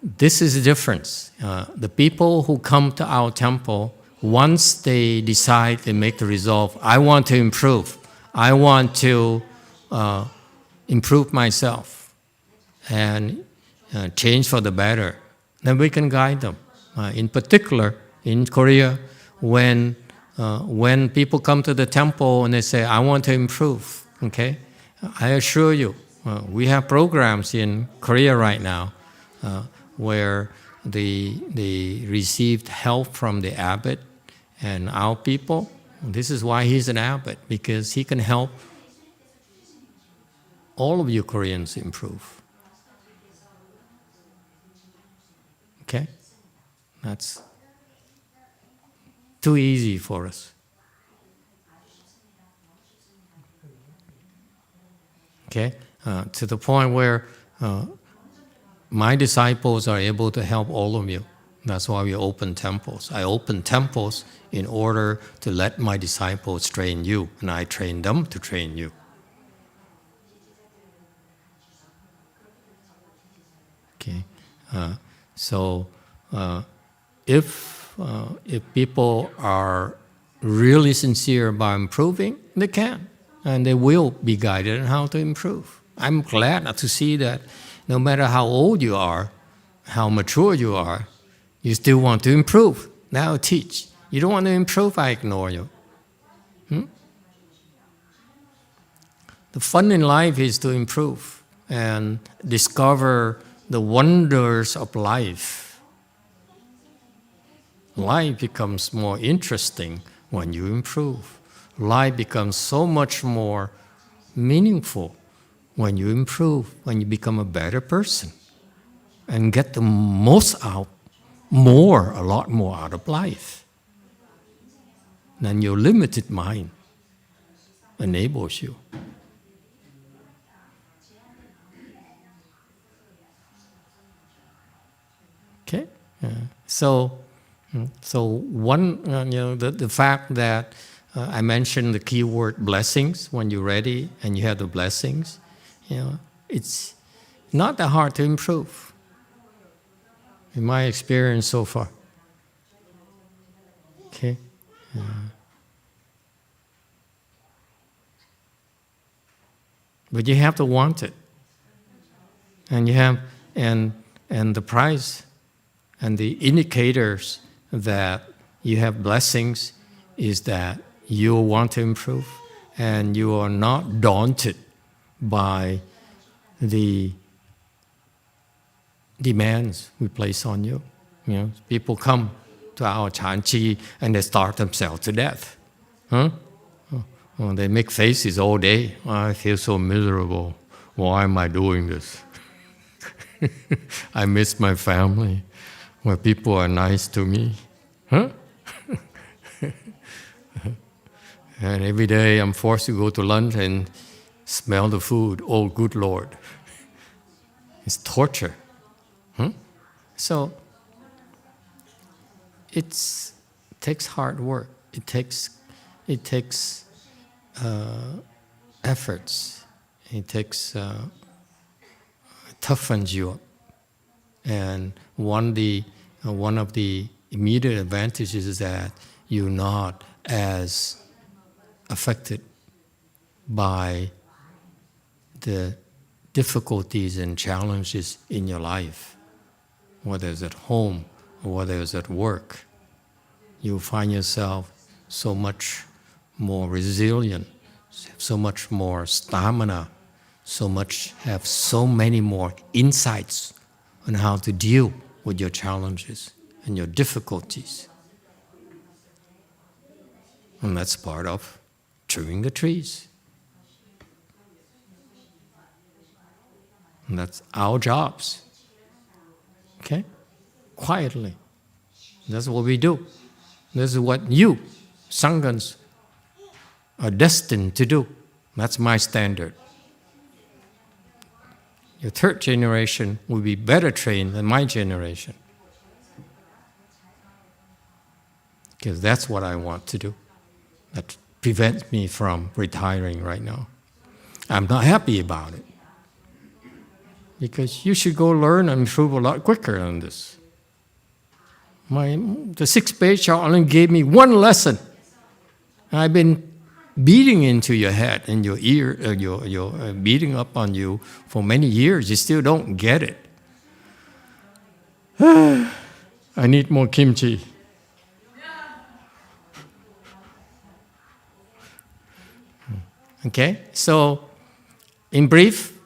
this is the difference. The people who come to our temple, once they decide, they make the resolve, I want to improve, I want to improve myself and change for the better, then we can guide them. In particular, in Korea, when people come to the temple and they say, I want to improve, okay? I assure you, we have programs in Korea right now where they received help from the abbot and our people. This is why he's an abbot, because he can help all of you Koreans improve. Okay? That's too easy for us. Okay? To the point where my disciples are able to help all of you. That's why we open temples. I open temples in order to let my disciples train you, and I train them to train you. Okay, so if people are really sincere about improving, they can, and they will be guided on how to improve. I'm glad to see that no matter how old you are, how mature you are, you still want to improve. Now teach. You don't want to improve, I ignore you. The fun in life is to improve and discover the wonders of life. Life becomes more interesting when you improve. Life becomes so much more meaningful when you improve, when you become a better person and get the most out, a lot more out of life than your limited mind enables you. Okay, so one, the fact that I mentioned the keyword blessings. When you're ready and you have the blessings, it's not that hard to improve. In my experience so far. Okay, but you have to want it, and you have and the price. And the indicators that you have blessings is that you want to improve and you are not daunted by the demands we place on you. People come to our chanchi and they starve themselves to death. They make faces all day. I feel so miserable. Why am I doing this? I miss my family, where people are nice to me. And every day I'm forced to go to lunch and smell the food. Oh, good Lord. It's torture. So it takes hard work. It takes efforts. It toughens you up. And one of the immediate advantages is that you're not as affected by the difficulties and challenges in your life, whether it's at home or whether it's at work. You find yourself so much more resilient, so much more stamina, have so many more insights on how to deal with your challenges and your difficulties. And that's part of trimming the trees. And that's our jobs. Okay? Quietly. That's what we do. This is what you, Sanghas, are destined to do. That's my standard. Your third generation will be better trained than my generation. Because that's what I want to do. That prevents me from retiring right now. I'm not happy about it. because you should go learn and improve a lot quicker than this. The 6th Patriarch only gave me one lesson. I've been beating into your head and your ear, beating up on you for many years. You still don't get it. I need more kimchi. Okay, so in brief,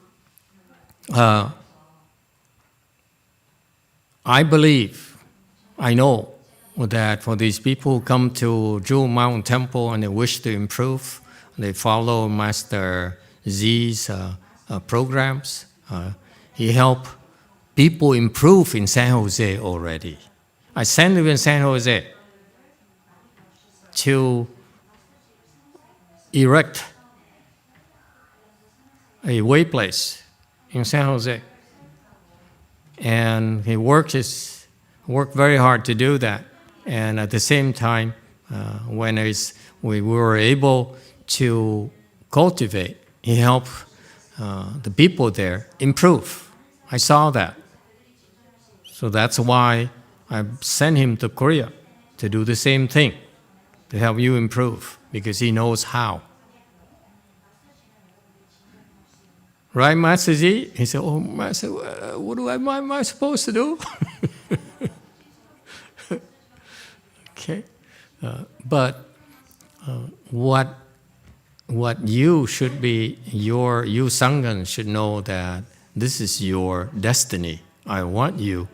I believe, I know that for these people who come to Jewel Mountain Temple and they wish to improve, they follow Master Z's programs. He helped people improve in San Jose already. I sent him in San Jose to erect a way place in San Jose. And he worked very hard to do that. And at the same time, when we were able to cultivate, he helped the people there improve. I saw that. So that's why I sent him to Korea to do the same thing, to help you improve, because he knows how. Right, Master Z? He said, oh, Master, what am I supposed to do? Okay. But what you should be, you Sanghan should know that this is your destiny. I want you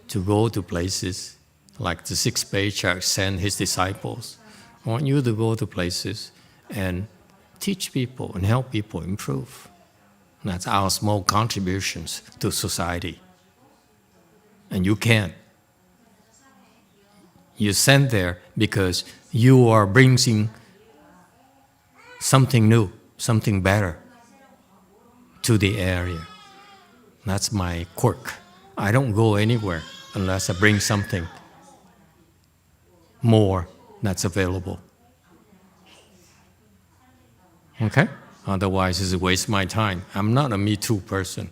to go to places like the 6th Patriarch sent his disciples. I want you to go to places and teach people and help people improve. That's our small contributions to society. And you can. You're sent there because you are bringing something new, something better to the area. That's my quirk. I don't go anywhere unless I bring something more that's available. Okay? Otherwise, it's a waste of my time. I'm not a Me Too person.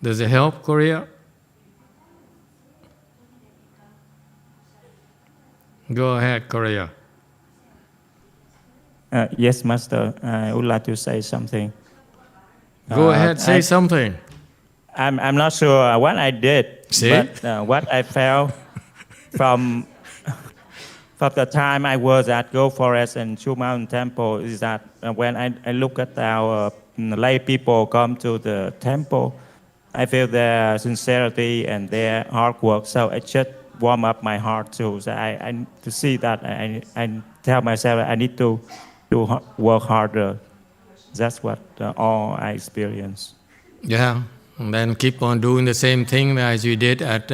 Does it help, Korea? Go ahead, Korea. Yes, Master. I would like to say something. Go ahead, say something. I'm not sure what I did, See? but what I felt from the time I was at Gold Forest and Jewel Mountain Temple is that when I look at our lay people come to the temple, I feel their sincerity and their hard work. So I just warm up my heart too. So I to see that I tell myself I need to work harder. That's what all I experience. Yeah, and then keep on doing the same thing as you did at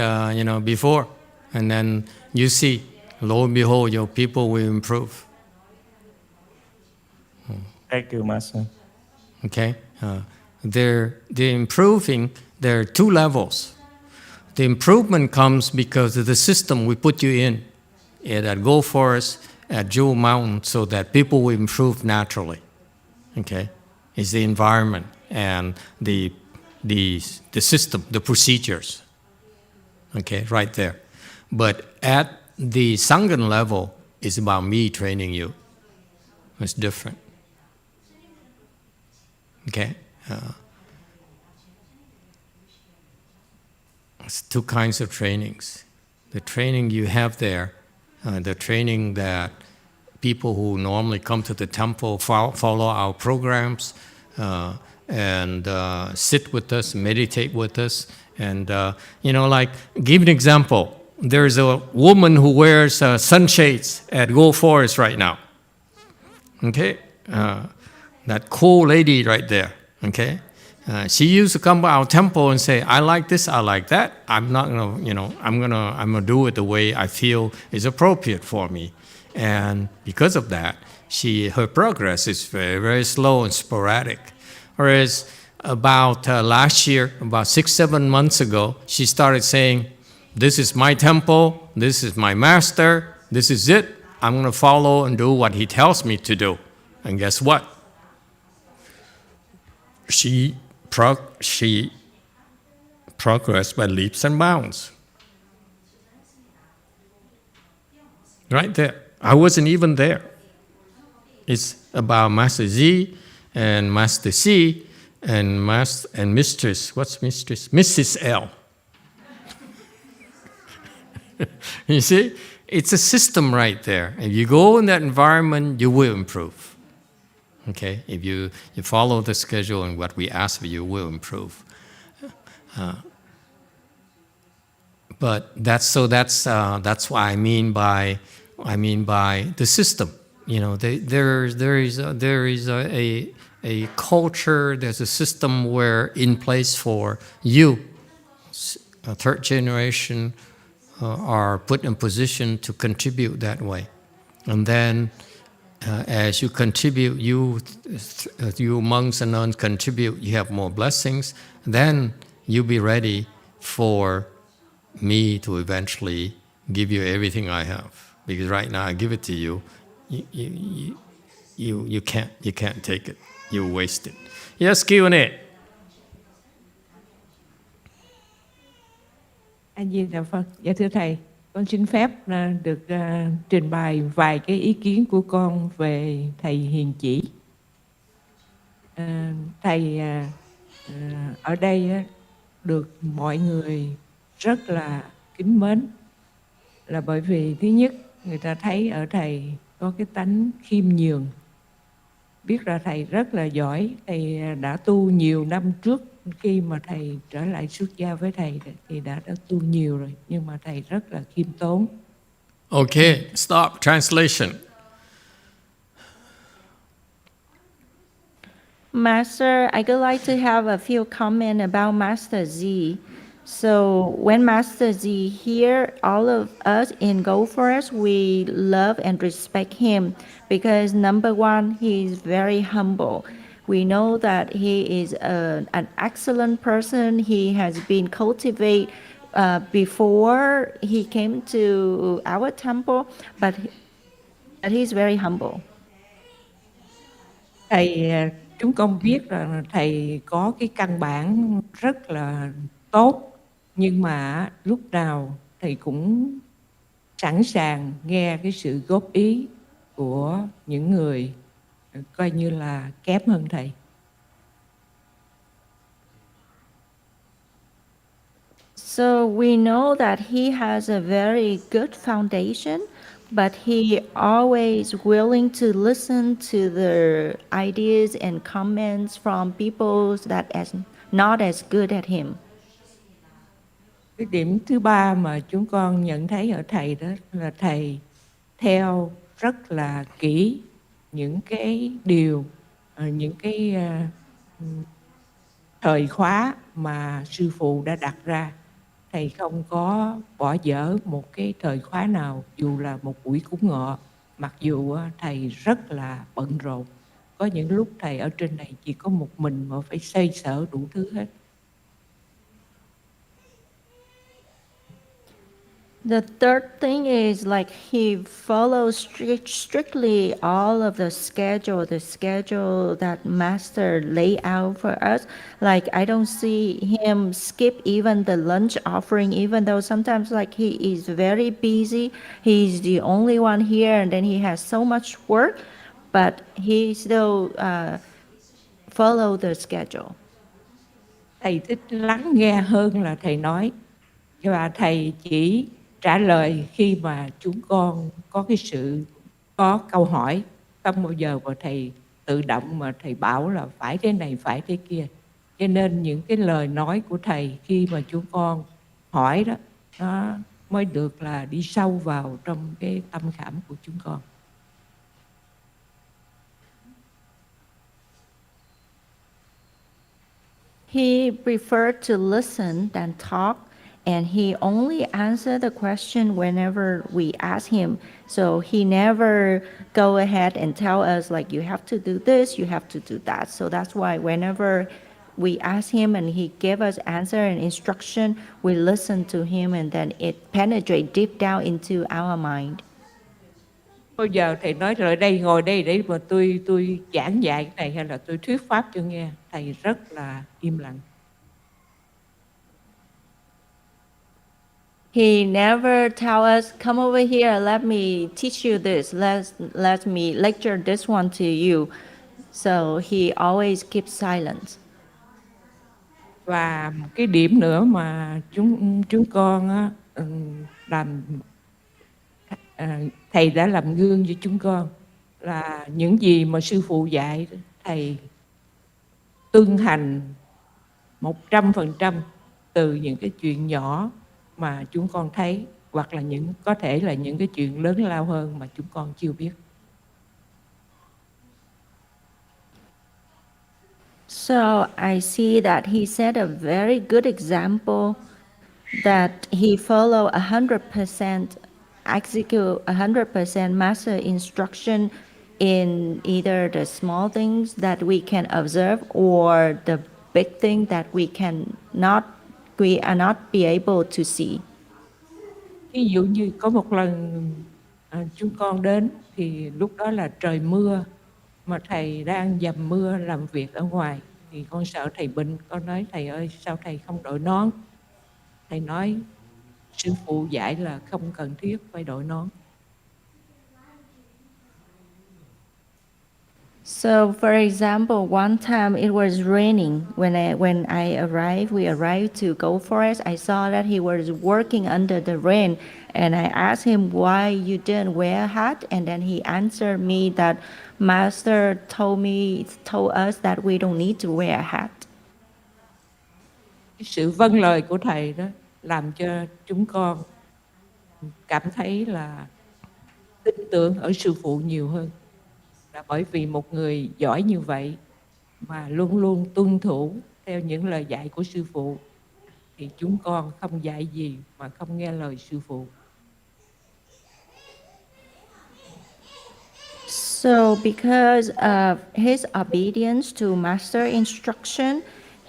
before, and then you see, lo and behold, your people will improve. Thank you, Master. Okay, they're improving. There are 2 levels. The improvement comes because of the system we put you in at Gold Forest, at Jewel Mountain, so that people will improve naturally. Okay, it's the environment and the system, the procedures. Okay, right there. But at the Sanghan level, it's about me training you. It's different. Okay. It's 2 kinds of trainings. The training you have there, the training that people who normally come to the temple follow our programs and sit with us, meditate with us. And, like, give an example. There's a woman who wears sunshades at Gold Forest right now. Okay? That cool lady right there. Okay? She used to come to our temple and say, I like this, I like that. I'm not gonna, I'm gonna do it the way I feel is appropriate for me. And because of that, her progress is very, very slow and sporadic. Whereas about last year, about 6-7 months ago, she started saying, this is my temple, this is my master, this is it. I'm gonna follow and do what he tells me to do. And guess what? She progressed by leaps and bounds. Right there. I wasn't even there. It's about Master Z and Master C and Mistress. What's Mistress? Mrs. L. You see? It's a system right there. If you go in that environment, you will improve. Okay? If you follow the schedule and what we ask of you, will improve. But that's what I mean by the system. You know, there is a culture. There's a system where in place for you, a third generation, are put in position to contribute that way, and then as you contribute, you monks and nuns contribute. You have more blessings. Then you'll be ready for me to eventually give you everything I have, because right now I give it to you, you can't take it, you waste it. Yes, Q&A. A Di Đà Phật. Dạ thưa thầy, con xin phép được trình bày vài cái ý kiến của con về thầy Hiền Chỉ. Thầy ở đây được mọi người rất là kính mến, là bởi vì thứ nhất người ta thấy ở thầy có cái tánh khiêm nhường, biết là thầy rất là giỏi. Thầy đã tu nhiều năm trước, khi mà thầy trở lại xuất gia với thầy thì đã tu nhiều rồi, nhưng mà thầy rất là khiêm tốn. Okay, stop. Translation. Master, I would like to have a few comments about Master Z. So when Master Z hear all of us in Go Forest, we love and respect him because number one, he is very humble. We know that he is an excellent person. He has been cultivated before he came to our temple, but he's very humble. Thầy, chúng con biết là thầy có cái căn bản rất là tốt, nhưng mà lúc nào thầy cũng sẵn sàng nghe cái sự góp ý của những người coi như là kém hơn thầy. So we know that he has a very good foundation, but he always willing to listen to the ideas and comments from people that is not as good at him. Cái điểm thứ ba mà chúng con nhận thấy ở thầy đó là thầy theo rất là kỹ những cái điều, những cái thời khóa mà sư phụ đã đặt ra. Thầy không có bỏ dở một cái thời khóa nào, dù là một buổi cúng ngọ, mặc dù thầy rất là bận rộn. Có những lúc thầy ở trên này chỉ có một mình mà phải xoay sở đủ thứ hết. The third thing is like he follows strictly all of the schedule that Master laid out for us. Like I don't see him skip even the lunch offering, even though sometimes like he is very busy. He's the only one here and then he has so much work, but he still follow the schedule. Thầy thích lắng nghe hơn là thầy nói. Và thầy chỉ trả lời khi mà chúng con có câu hỏi, không bao giờ mà thầy tự động mà thầy bảo là phải thế này, phải thế kia. Cho nên những cái lời nói của thầy khi mà chúng con hỏi đó, nó mới được là đi sâu vào trong cái tâm khảm của chúng con. He preferred to listen than talk. And he only answered the question whenever we ask him. So he never go ahead and tell us like, you have to do this, you have to do that. So that's why whenever we ask him and he gave us answer and instruction, we listen to him and then it penetrates deep down into our mind. Bao giờ thầy nói rồi đây ngồi đây để mà tôi giảng dạy cái này hay là tôi thuyết pháp cho nghe, thầy rất là im lặng. He never tell us, come over here, let me teach you this, let me lecture this one to you. So he always keeps silent. Và một cái điểm nữa mà chúng con á, làm thầy đã làm gương cho chúng con là những gì mà sư phụ dạy thầy tuân hành 100% từ những cái chuyện nhỏ mà chúng con thấy, hoặc là có thể là những cái chuyện lớn lao hơn mà chúng con chưa biết. So I see that he set a very good example that he follow 100%, execute 100% master instruction in either the small things that we can observe or the big thing that we are not be able to see. Ví dụ như có một lần chúng con đến thì lúc đó là trời mưa mà thầy đang dầm mưa làm việc ở ngoài, thì con sợ thầy bệnh, con nói thầy ơi sao thầy không đội nón? Thầy nói sư phụ dạy là không cần thiết phải đội nón. So, for example, one time it was raining when we arrived to Gold Forest. I saw that he was working under the rain, and I asked him why you didn't wear a hat, and then he answered me that Master told us that we don't need to wear a hat. Cái sự vâng lời của thầy đó làm cho chúng con cảm thấy là tin tưởng ở sư phụ nhiều hơn. Là bởi vì một người giỏi như vậy mà luôn luôn tuân thủ theo những lời dạy của sư phụ thì chúng con không dạy gì mà không nghe lời sư phụ. So because of his obedience to master instruction,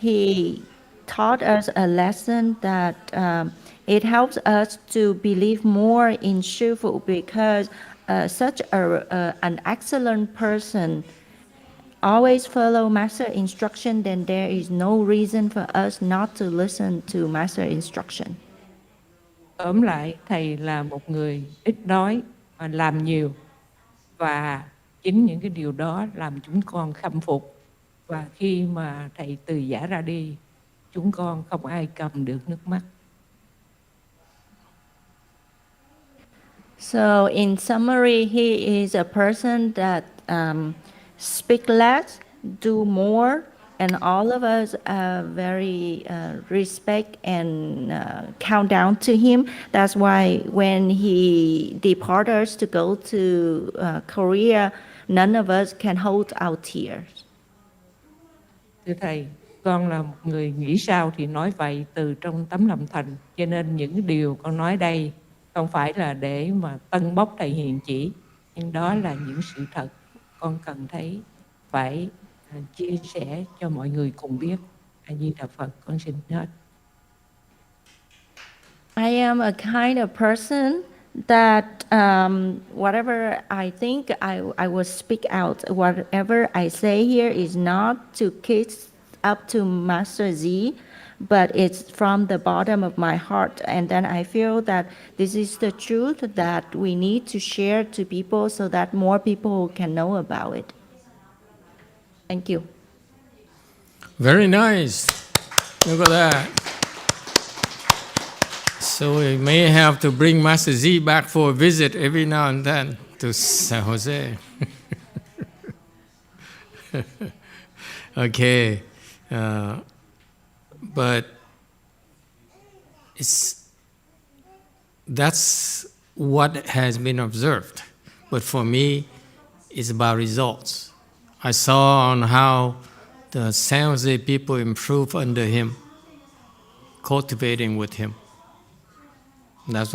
he taught us a lesson that it helps us to believe more in sư phụ, because such an excellent person always follow master instruction, then there is no reason for us not to listen to master instruction. Tóm lại, thầy là một người ít nói mà làm nhiều, và chính những cái điều đó làm chúng con khâm phục. Và khi mà thầy từ giã ra đi, chúng con không ai cầm được nước mắt. So in summary, he is a person that speak less, do more, and all of us very respect and count down to him. That's why when he depart us to go to Korea, none of us can hold our tears. Thưa thầy, con là một người nghĩ sao thì nói vậy từ trong tấm lòng thành, cho nên những điều con nói đây không phải là để mà tân bốc thầy hiền chỉ, nhưng đó là những sự thật con cần thấy phải chia sẻ cho mọi người cùng biết. A Di Đà Phật, con xin hết. I am a kind of person that whatever I think, I will speak out. Whatever I say here is not to kiss up to Master Z, but it's from the bottom of my heart. And then I feel that this is the truth that we need to share to people so that more people can know about it. Thank you. Very nice. Look at that. So we may have to bring Master Z back for a visit every now and then to San Jose. Okay. But that's what has been observed. But for me, it's about results. I saw on how the San Jose people improve under him, cultivating with him. That's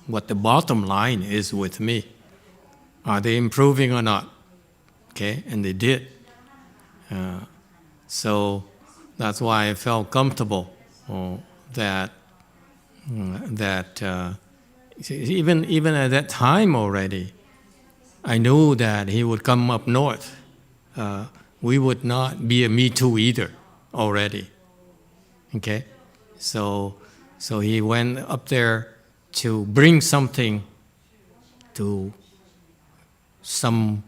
what the bottom line is with me. Are they improving or not? Okay, and they did. So that's why I felt comfortable that Even at that time already, I knew that he would come up north. We would not be a Me Too either already. Okay? So he went up there to bring something to some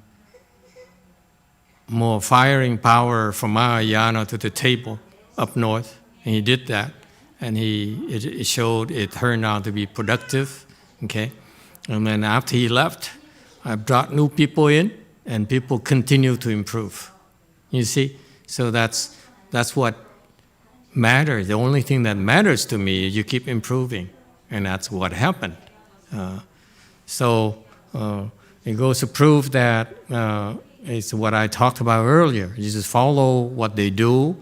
more firing power from Mahayana to the table up north. And he did that. And it showed, it turned out to be productive. Okay? And then after he left, I brought new people in, and people continue to improve. You see? So that's what matters. The only thing that matters to me is you keep improving. And that's what happened. It goes to prove that it's what I talked about earlier. You just follow what they do,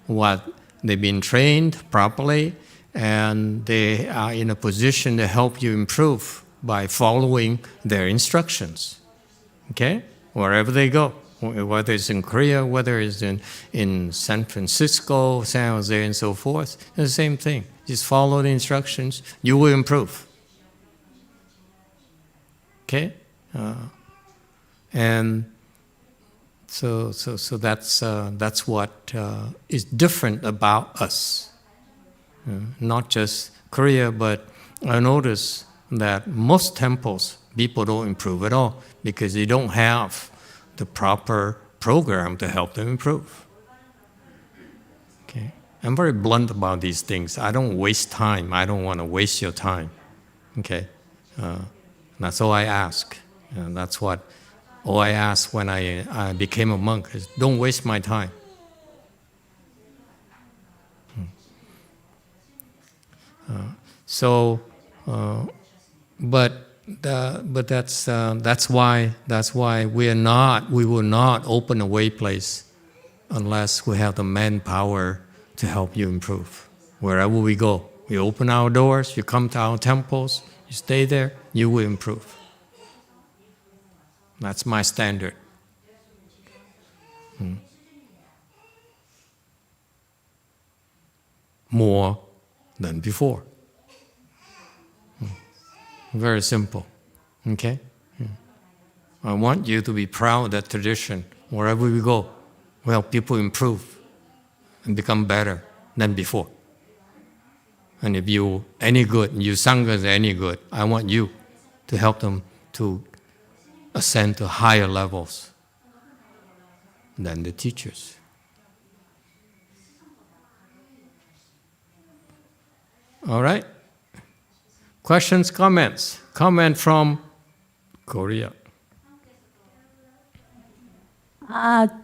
what they've been trained properly, and they are in a position to help you improve by following their instructions. Okay? Wherever they go, whether it's in Korea, whether it's in San Francisco, San Jose, and so forth, it's the same thing. Just follow the instructions, you will improve. Okay? And so that's what is different about us. Not just Korea, but I notice that most temples, people don't improve at all because they don't have the proper program to help them improve. Okay? I'm very blunt about these things. I don't waste time. I don't want to waste your time. Okay? That's all I ask. That's what all I asked when I became a monk is don't waste my time. But that's why we will not open a way place unless we have the manpower to help you improve. Wherever we go, we open our doors. You come to our temples. You stay there. You will improve. That's my standard. More than before. Very simple. Okay? I want you to be proud of that tradition. Wherever we go, we help people improve and become better than before. And if you any good, you Sangha is any good, I want you to help them to ascend to higher levels than the teachers. All right? Questions, comments? Comment from Korea.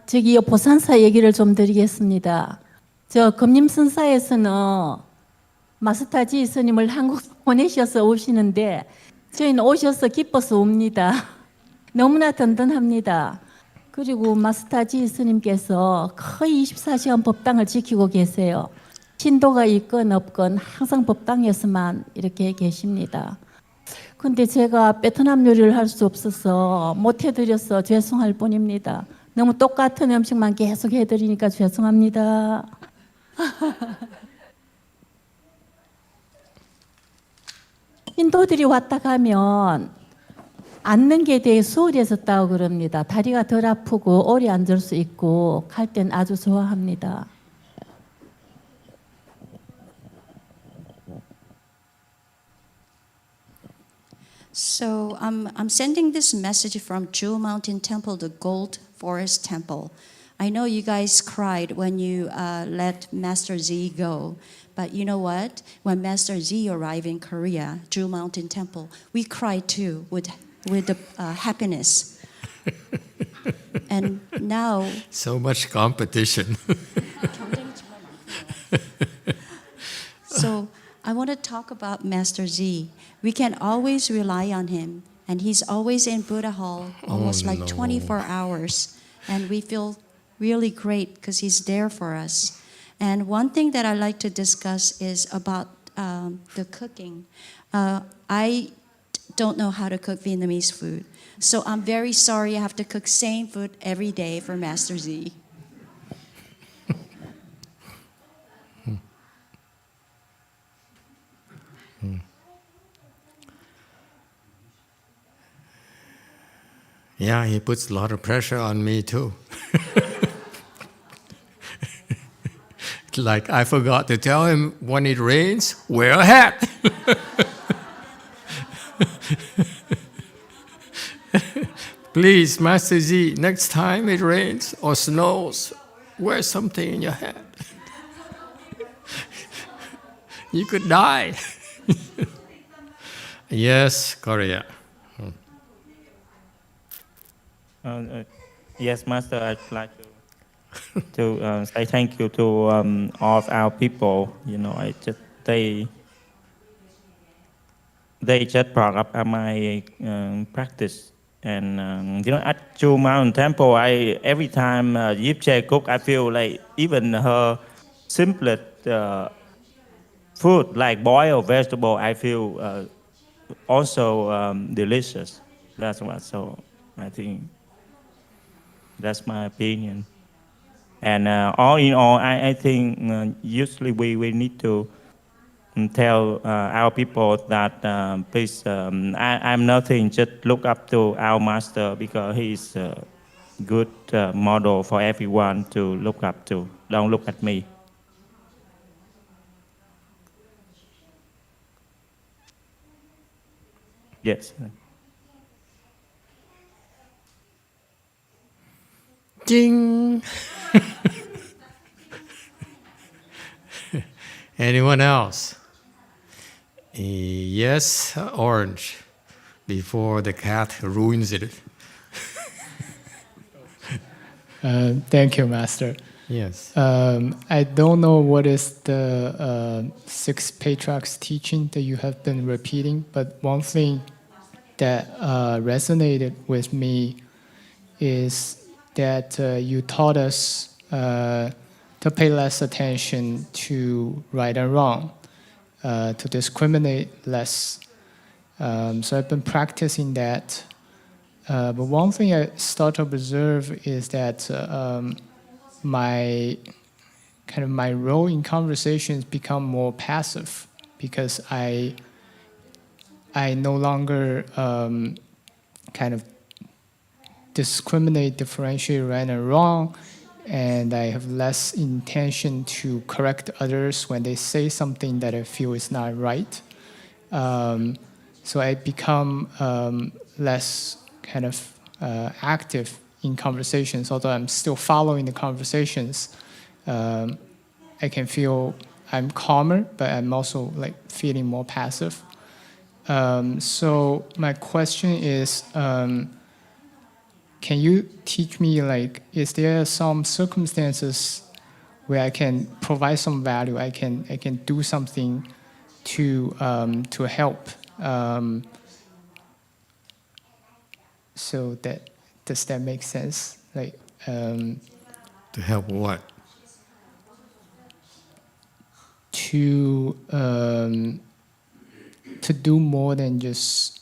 저기요, 보산사 얘기를 좀 드리겠습니다. 저 금림선사에서는 마스타지 스님을 한국 보내셔서 오시는데 저희는 오셔서 기뻐서 옵니다. 너무나 든든합니다. 그리고 마스타지 스님께서 거의 24시간 법당을 지키고 계세요. 신도가 있건 없건 항상 법당에서만 이렇게 계십니다. 근데 제가 베트남 요리를 할 수 없어서 못 해드려서 죄송할 뿐입니다. 너무 똑같은 음식만 계속 해드리니까 죄송합니다. 인도들이 왔다 가면 앉는 게 되게 수월해졌다고 그럽니다. 다리가 덜 아프고 오래 앉을 수 있고 갈 땐 아주 좋아합니다. So I'm sending this message from Jewel Mountain Temple, the Gold Forest Temple. I know you guys cried when you let Master Z go, but you know what? When Master Z arrived in Korea, Jewel Mountain Temple, we cried too with the happiness. And now so much competition. So I want to talk about Master Z. We can always rely on him, and he's always in Buddha Hall, almost like 24 hours, and we feel really great because he's there for us. And one thing that I like to discuss is about the cooking. I don't know how to cook Vietnamese food, so I'm very sorry I have to cook same food every day for Master Z. Yeah, he puts a lot of pressure on me too. Like I forgot to tell him when it rains, wear a hat. Please, Master Z, next time it rains or snows, wear something in your hat. You could die. Yes, Korea. Yes, Master, I'd like to say thank you to all of our people. You know, they just brought up my practice. And you know, at Chu Mountain Temple, every time Yip cook, I feel like even her simplest food, like boiled vegetable, I feel also delicious. That's what. So I think that's my opinion. And all in all, I think usually we need to tell our people that please, I'm nothing, just look up to our master because he's a good model for everyone to look up to. Don't look at me. Yes. Ding! Anyone else? Yes, orange, before the cat ruins it. Thank you, Master. Yes. I don't know what is the six patriarchs teaching that you have been repeating, but one thing that resonated with me is that you taught us to pay less attention to right and wrong, to discriminate less. So I've been practicing that. But one thing I start to observe is that my role in conversations become more passive because I no longer kind of discriminate, differentiate right and wrong, and I have less intention to correct others when they say something that I feel is not right. So I become less kind of active in conversations, although I'm still following the conversations. I can feel I'm calmer, but I'm also like feeling more passive. So my question is, can you teach me, like, is there some circumstances where I can provide some value? I can do something to help. So does that make sense? Like to help what? To do more than just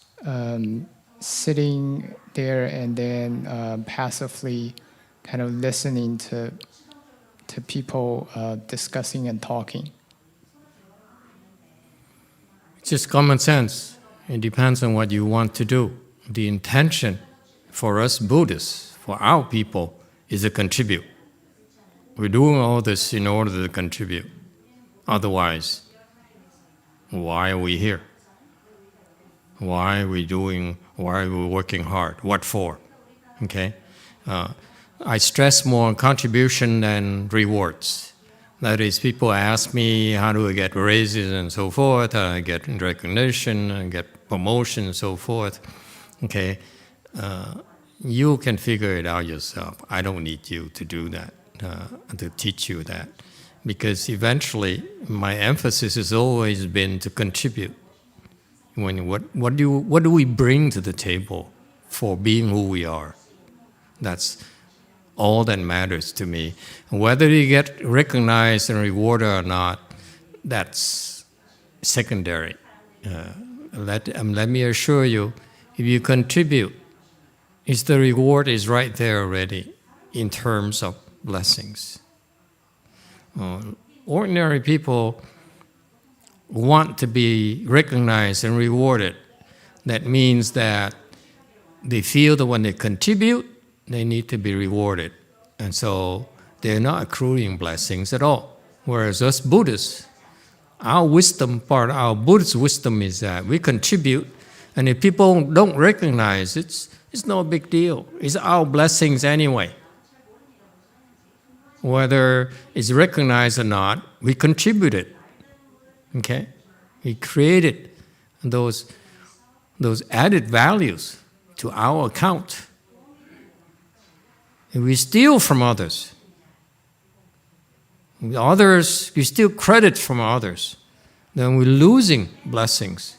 sitting there and then passively kind of listening to people discussing and talking. It's just common sense. It depends on what you want to do. The intention for us Buddhists, for our people, is to contribute. We're doing all this in order to contribute. Otherwise, why are we here? Why are we working hard? What for? Okay? I stress more on contribution than rewards. That is, people ask me, how do I get raises and so forth, how do I get recognition and get promotion and so forth. Okay? You can figure it out yourself. I don't need you to do that, to teach you that. Because eventually, my emphasis has always been to contribute. What do we bring to the table for being who we are? That's all that matters to me. Whether you get recognized and rewarded or not, that's secondary. Let me assure you, if you contribute, the reward is right there already in terms of blessings. Ordinary people want to be recognized and rewarded. That means that they feel that when they contribute, they need to be rewarded. And so they're not accruing blessings at all. Whereas us Buddhists, our wisdom part, our Buddhist wisdom is that we contribute, and if people don't recognize it, it's no big deal. It's our blessings anyway. Whether it's recognized or not, we contributed. Okay? We created those added values to our account. If we steal from others, we steal credit from others, then we're losing blessings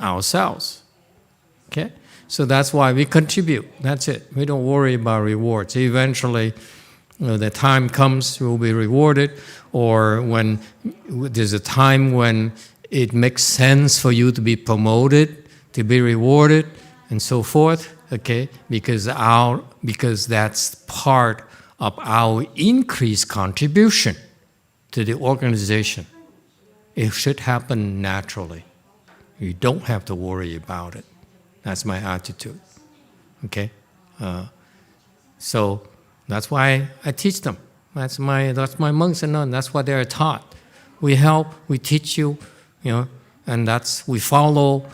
ourselves. Okay? So that's why we contribute. That's it. We don't worry about rewards. Eventually, the time comes, we'll be rewarded, or when there's a time when it makes sense for you to be promoted, to be rewarded, and so forth. Okay? Because that's part of our increased contribution to the organization. It should happen naturally. You don't have to worry about it. That's my attitude. Okay? So that's why I teach them. That's my monks and nuns. That's what they are taught. We help, we teach you, and we follow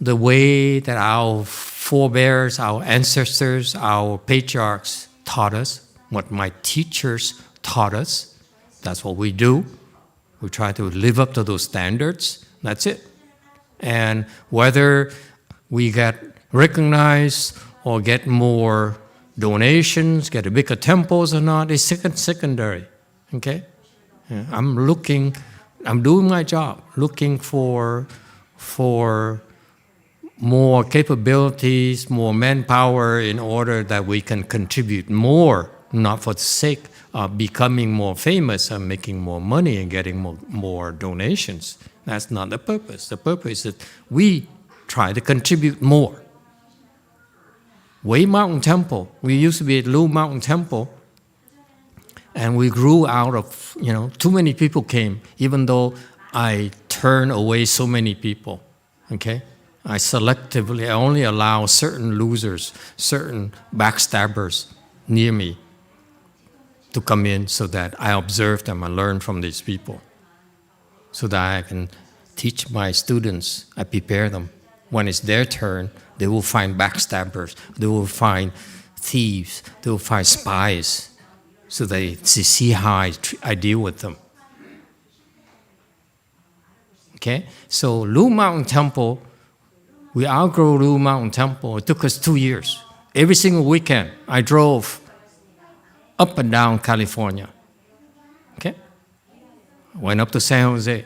the way that our forebears, our ancestors, our patriarchs taught us, what my teachers taught us. That's what we do. We try to live up to those standards. That's it. And whether we get recognized or get more donations, get bigger temples or not, is secondary. Okay? I'm doing my job, looking for more capabilities, more manpower in order that we can contribute more, not for the sake of becoming more famous and making more money and getting more donations. That's not the purpose. The purpose is that we try to contribute more. Way Mountain Temple, we used to be at Lu Mountain Temple, and we grew out of, too many people came, even though I turned away so many people, okay? I only allow certain losers, certain backstabbers near me to come in so that I observe them and learn from these people, so that I can teach my students, I prepare them. When it's their turn, they will find backstabbers, they will find thieves, they will find spies, so they see how I deal with them. Okay? So Lu Mountain Temple, we outgrew Lu Mountain Temple. It took us 2 years. Every single weekend, I drove up and down California. Okay? Went up to San Jose.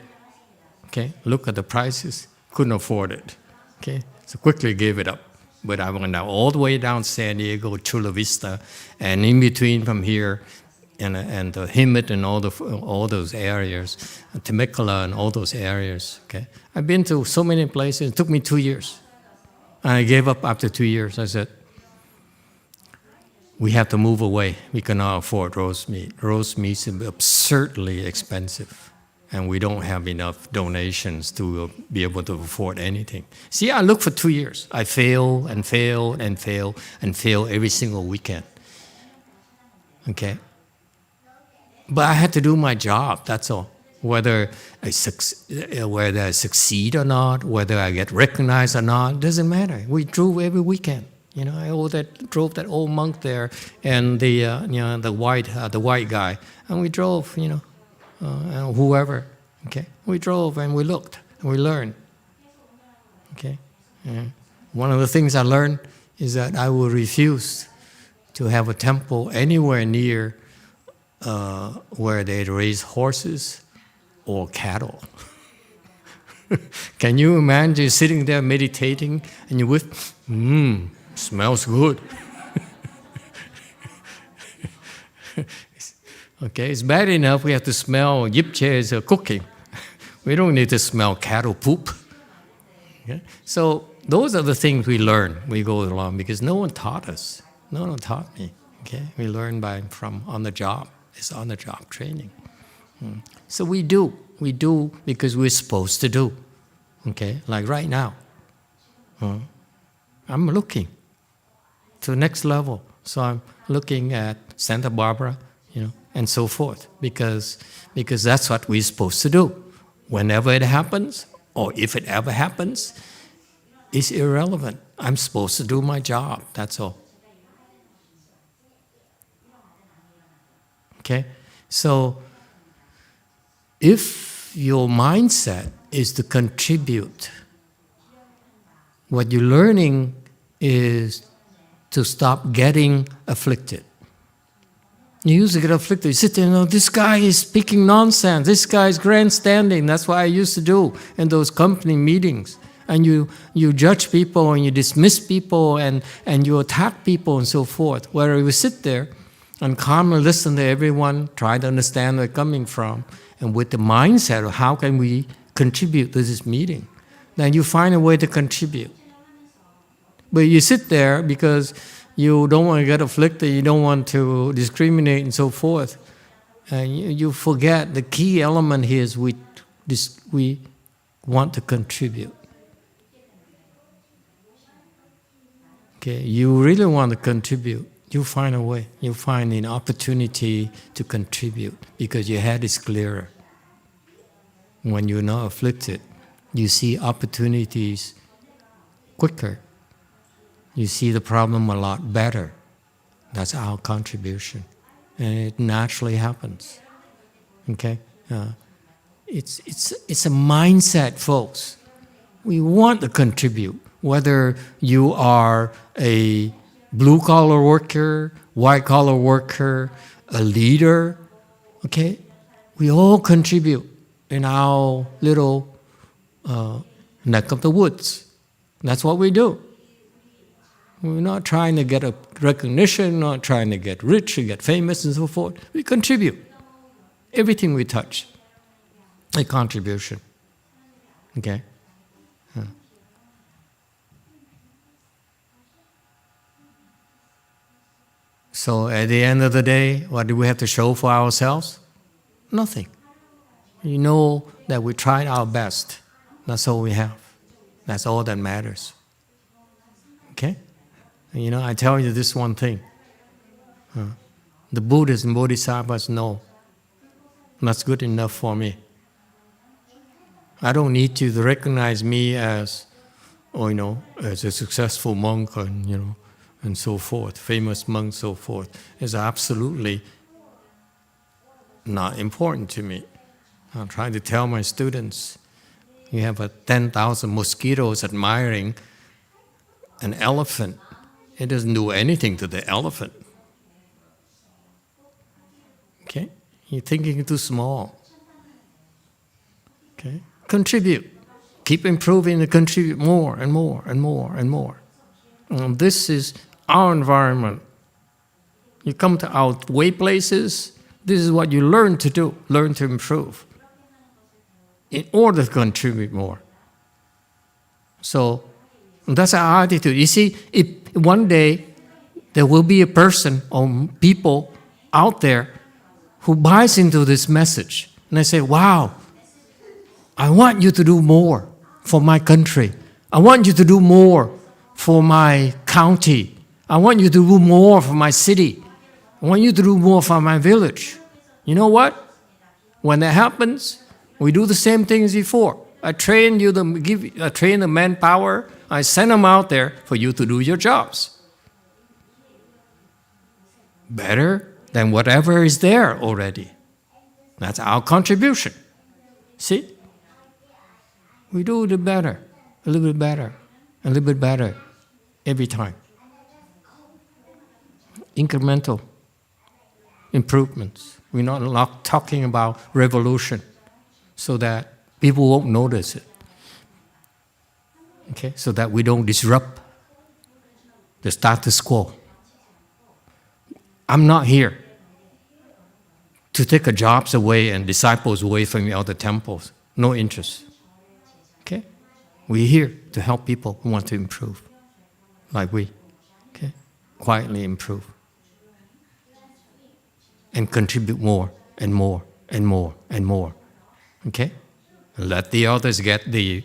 Okay? Look at the prices. Couldn't afford it. Okay? So quickly gave it up. But I went all the way down San Diego, Chula Vista, and in between from here, and the Hemet and all those areas, Temecula and all those areas. Okay, I've been to so many places. It took me 2 years, and I gave up after 2 years. I said, we have to move away. We cannot afford Rosemead. Rosemead is absurdly expensive, and we don't have enough donations to be able to afford anything. See, I looked for 2 years. I failed and failed and failed and failed every single weekend. Okay? But I had to do my job, that's all. Whether I succeed or not, whether I get recognized or not, doesn't matter. We drove every weekend. I drove that old monk there and the white guy, and we drove. Whoever. Okay, we drove and we looked and we learned. Okay, one of the things I learned is that I will refuse to have a temple anywhere near where they raise horses or cattle. Can you imagine sitting there meditating and you smells good. Okay, it's bad enough we have to smell yipches cooking. We don't need to smell cattle poop. Okay? So those are the things we learn. We go along because no one taught us. No one taught me. Okay, we learn from on the job. It's on the job training. So we do because we're supposed to do. Okay, like right now. I'm looking to the next level. So I'm looking at Santa Barbara, and so forth, because that's what we're supposed to do. Whenever it happens, or if it ever happens, it's irrelevant. I'm supposed to do my job, that's all. Okay? So, if your mindset is to contribute, what you're learning is to stop getting afflicted. You used to get afflicted. You sit there, this guy is speaking nonsense. This guy is grandstanding. That's what I used to do in those company meetings. And you judge people and you dismiss people and you attack people and so forth. Where you sit there and calmly listen to everyone, try to understand where they're coming from, and with the mindset of how can we contribute to this meeting, then you find a way to contribute. But you sit there because you don't want to get afflicted, you don't want to discriminate and so forth. And you forget the key element here is we want to contribute. Okay, you really want to contribute, you find a way, you find an opportunity to contribute because your head is clearer. When you're not afflicted, you see opportunities quicker. You see the problem a lot better. That's our contribution. And it naturally happens. Okay? It's a mindset, folks. We want to contribute. Whether you are a blue-collar worker, white-collar worker, a leader, okay? We all contribute in our little neck of the woods. That's what we do. We're not trying to get a recognition, not trying to get rich or get famous and so forth. We contribute. Everything we touch, a contribution. Okay? So at the end of the day, what do we have to show for ourselves? Nothing. You know that we tried our best. That's all we have. That's all that matters. Okay? And I tell you this one thing. The Buddhists and Bodhisattvas know that's good enough for me. I don't need you to recognize me as, as a successful monk and so forth, famous monk, so forth. It's absolutely not important to me. I'm trying to tell my students, you have 10,000 mosquitoes admiring an elephant. It doesn't do anything to the elephant. Okay? You're thinking too small. Okay? Contribute. Keep improving and contribute more and more and more and more. And this is our environment. You come to our way places, this is what you learn to do, learn to improve in order to contribute more. So that's our attitude. You see, if one day there will be a person or people out there who buys into this message and they say, wow, I want you to do more for my country. I want you to do more for my county. I want you to do more for my city. I want you to do more for my village. You know what? When that happens, we do the same thing as before. I train the manpower. I send them out there for you to do your jobs. Better than whatever is there already. That's our contribution. See? We do it better, a little bit better, a little bit better every time. Incremental improvements. We're not talking about revolution so that people won't notice it. Okay? So that we don't disrupt the status quo. I'm not here to take jobs away and disciples away from the other temples. No interest. Okay? We're here to help people who want to improve, like we. Okay? Quietly improve. And contribute more and more and more and more. Okay? Let the others get the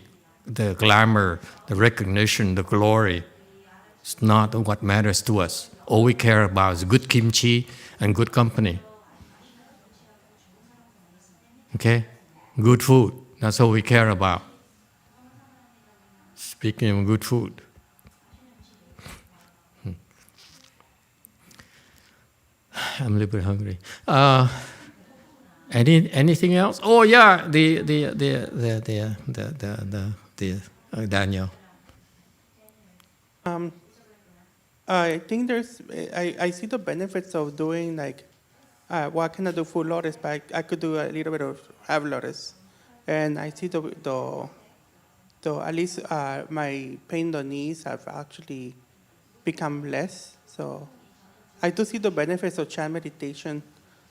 glamour, the recognition, the glory. It's not what matters to us. All we care about is good kimchi and good company. Okay? Good food. That's all we care about. Speaking of good food. I'm a little bit hungry. Anything else? Oh yeah, Daniel. I think I see the benefits of doing like, well, I cannot do full lotus, but I could do a little bit of half lotus. And I see the at least my pain in the knees have actually become less. So I do see the benefits of chant meditation.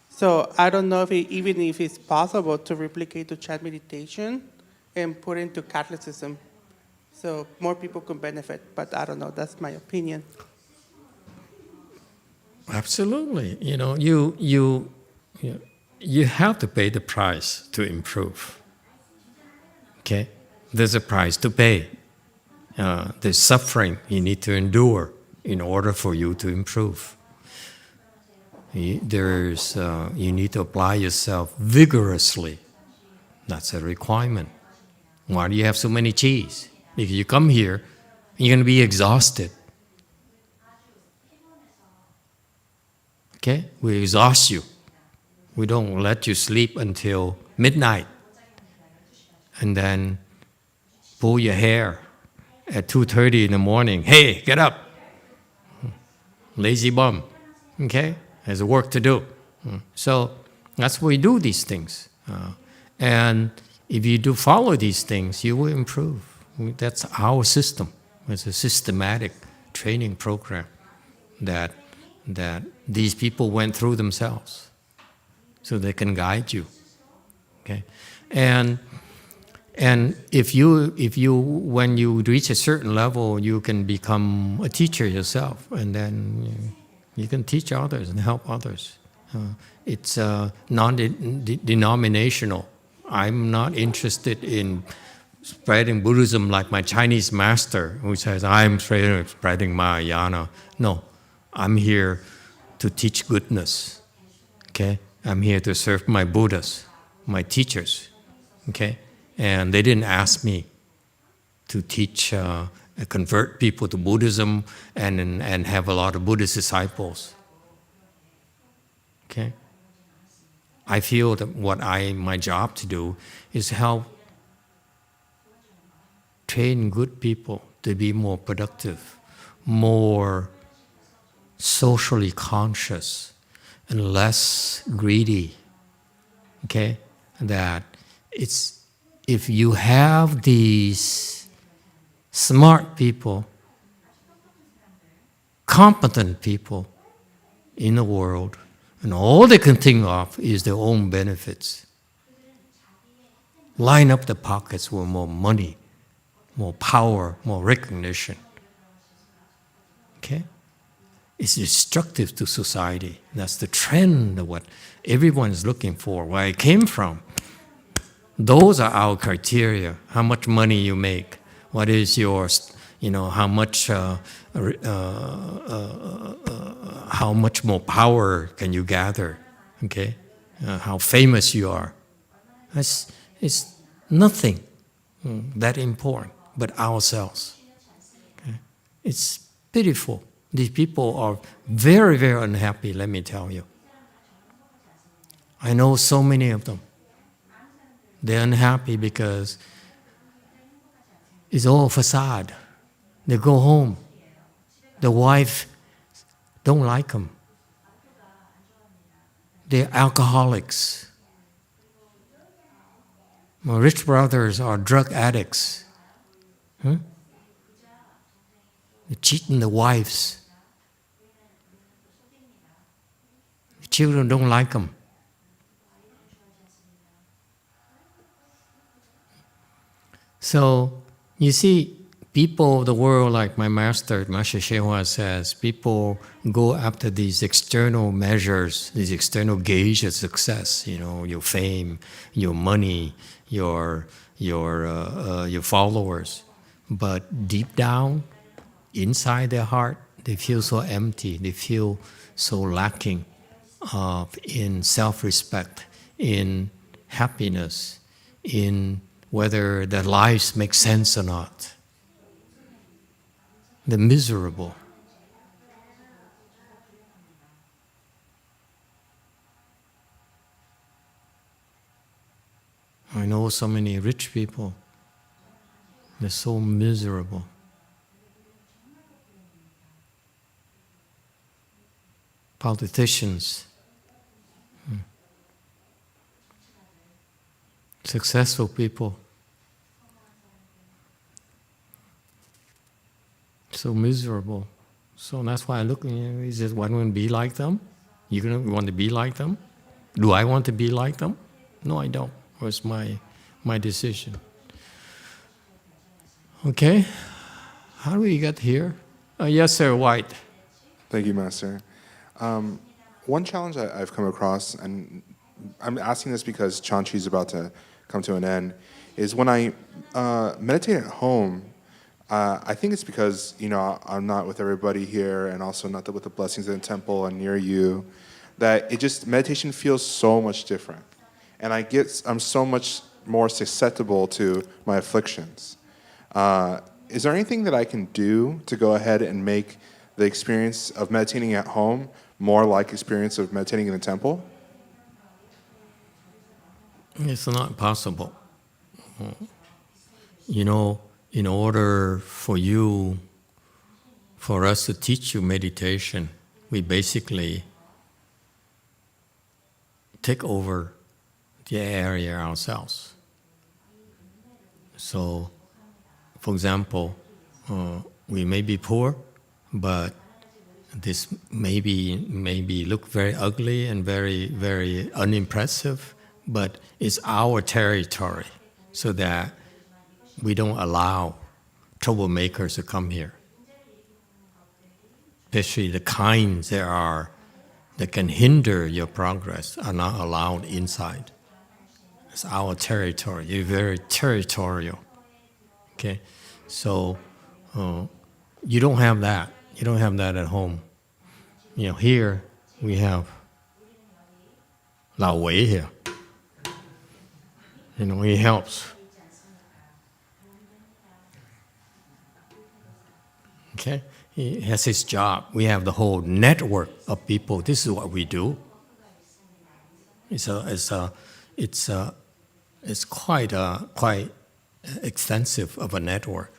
So I don't know even if it's possible to replicate the chant meditation and put into Catholicism. So more people can benefit, but I don't know. That's my opinion. Absolutely. You have to pay the price to improve. Okay? There's a price to pay. There's suffering you need to endure in order for you to improve. You need to apply yourself vigorously. That's a requirement. Why do you have so many cheese? Because you come here, you're going to be exhausted. Okay? We exhaust you. We don't let you sleep until midnight. And then pull your hair at 2:30 in the morning. Hey, get up. Lazy bum. Okay? There's work to do. So that's why we do these things. And if you do follow these things, you will improve. That's our system. It's a systematic training program that these people went through themselves, so they can guide you. Okay, and if you when you reach a certain level, you can become a teacher yourself, and then you can teach others and help others. It's non-denominational. I'm not interested in spreading Buddhism like my Chinese master who says, I'm spreading Mahayana. No, I'm here to teach goodness. Okay? I'm here to serve my Buddhas, my teachers. Okay? And they didn't ask me to teach, convert people to Buddhism and have a lot of Buddhist disciples. Okay? I feel that my job to do is help train good people to be more productive, more socially conscious, and less greedy. Okay? That if you have these smart people, competent people in the world, and all they can think of is their own benefits, line up the pockets with more money, more power, more recognition. Okay? It's destructive to society. That's the trend of what everyone is looking for, where I came from. Those are our criteria. How much money you make, what is your, how much more power can you gather, okay? How famous you are. It's nothing that important but ourselves. Okay? It's pitiful. These people are very, very unhappy, let me tell you. I know so many of them. They're unhappy because it's all facade. They go home. The wife don't like them. They're alcoholics. My rich brothers are drug addicts. They're cheating the wives. The children don't like them. So, you see, people of the world, like my master, Master YongHua says, people go after these external measures, these external gauge of success, your fame, your money, your followers. But deep down, inside their heart, they feel so empty, they feel so lacking in self-respect, in happiness, in whether their lives make sense or not. They're miserable. I know so many rich people, they're so miserable. Politicians, successful people, so miserable. So that's why I look, is it one want to be like them? You gonna want to be like them? Do I want to be like them? No, I don't. It was my decision. Okay, how do we get here? Yes, sir, White. Thank you, Master. One challenge I've come across, and I'm asking this because Chanchi is about to come to an end, is when I meditate at home, I think it's because, I'm not with everybody here and also not with the blessings in the temple and near you, that meditation feels so much different. And I'm so much more susceptible to my afflictions. Is there anything that I can do to go ahead and make the experience of meditating at home more like experience of meditating in the temple? It's not possible. In order for us to teach you meditation, we basically take over the area ourselves. So, for example, we may be poor, but this maybe look very ugly and very, very unimpressive, but it's our territory, so that we don't allow troublemakers to come here. Especially the kinds that can hinder your progress are not allowed inside. It's our territory. You're very territorial. Okay, so you don't have that. You don't have that at home. Here we have Lao Wei here. He helps. Okay, he has his job. We have the whole network of people. This is what we do. It's quite extensive of a network.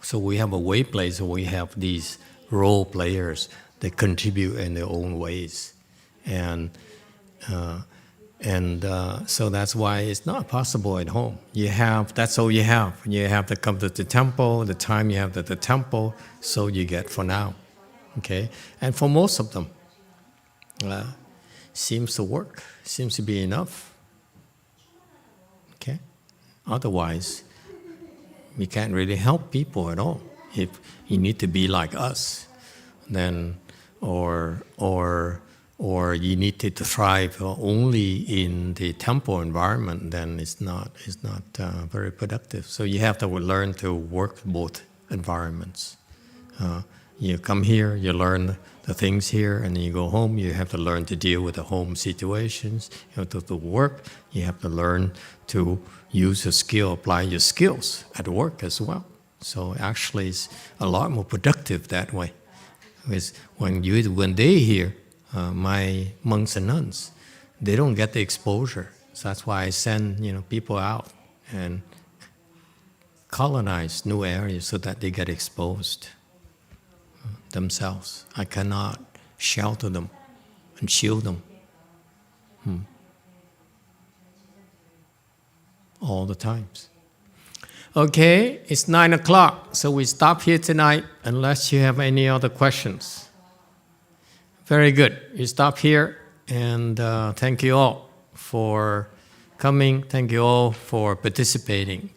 So we have a way place where we have these role players that contribute in their own ways, and so that's why it's not possible at home. That's all you have. You have to come to the temple. The time you have at the temple, so you get for now. Okay, and for most of them, seems to work. Seems to be enough. Okay, otherwise, we can't really help people at all. If you need to be like us, then or you need to thrive only in the temple environment, then it's not very productive. So you have to learn to work both environments. You come here, you learn the things here, and then you go home. You have to learn to deal with the home situations. You have to work. You have to learn to use your skill, apply your skills at work as well. So actually, it's a lot more productive that way. Because when they hear, my monks and nuns, they don't get the exposure. So that's why I send people out and colonize new areas so that they get exposed themselves. I cannot shelter them and shield them all the times. Okay, it's 9 o'clock, so we stop here tonight unless you have any other questions. Very good. We stop here, and thank you all for coming. Thank you all for participating.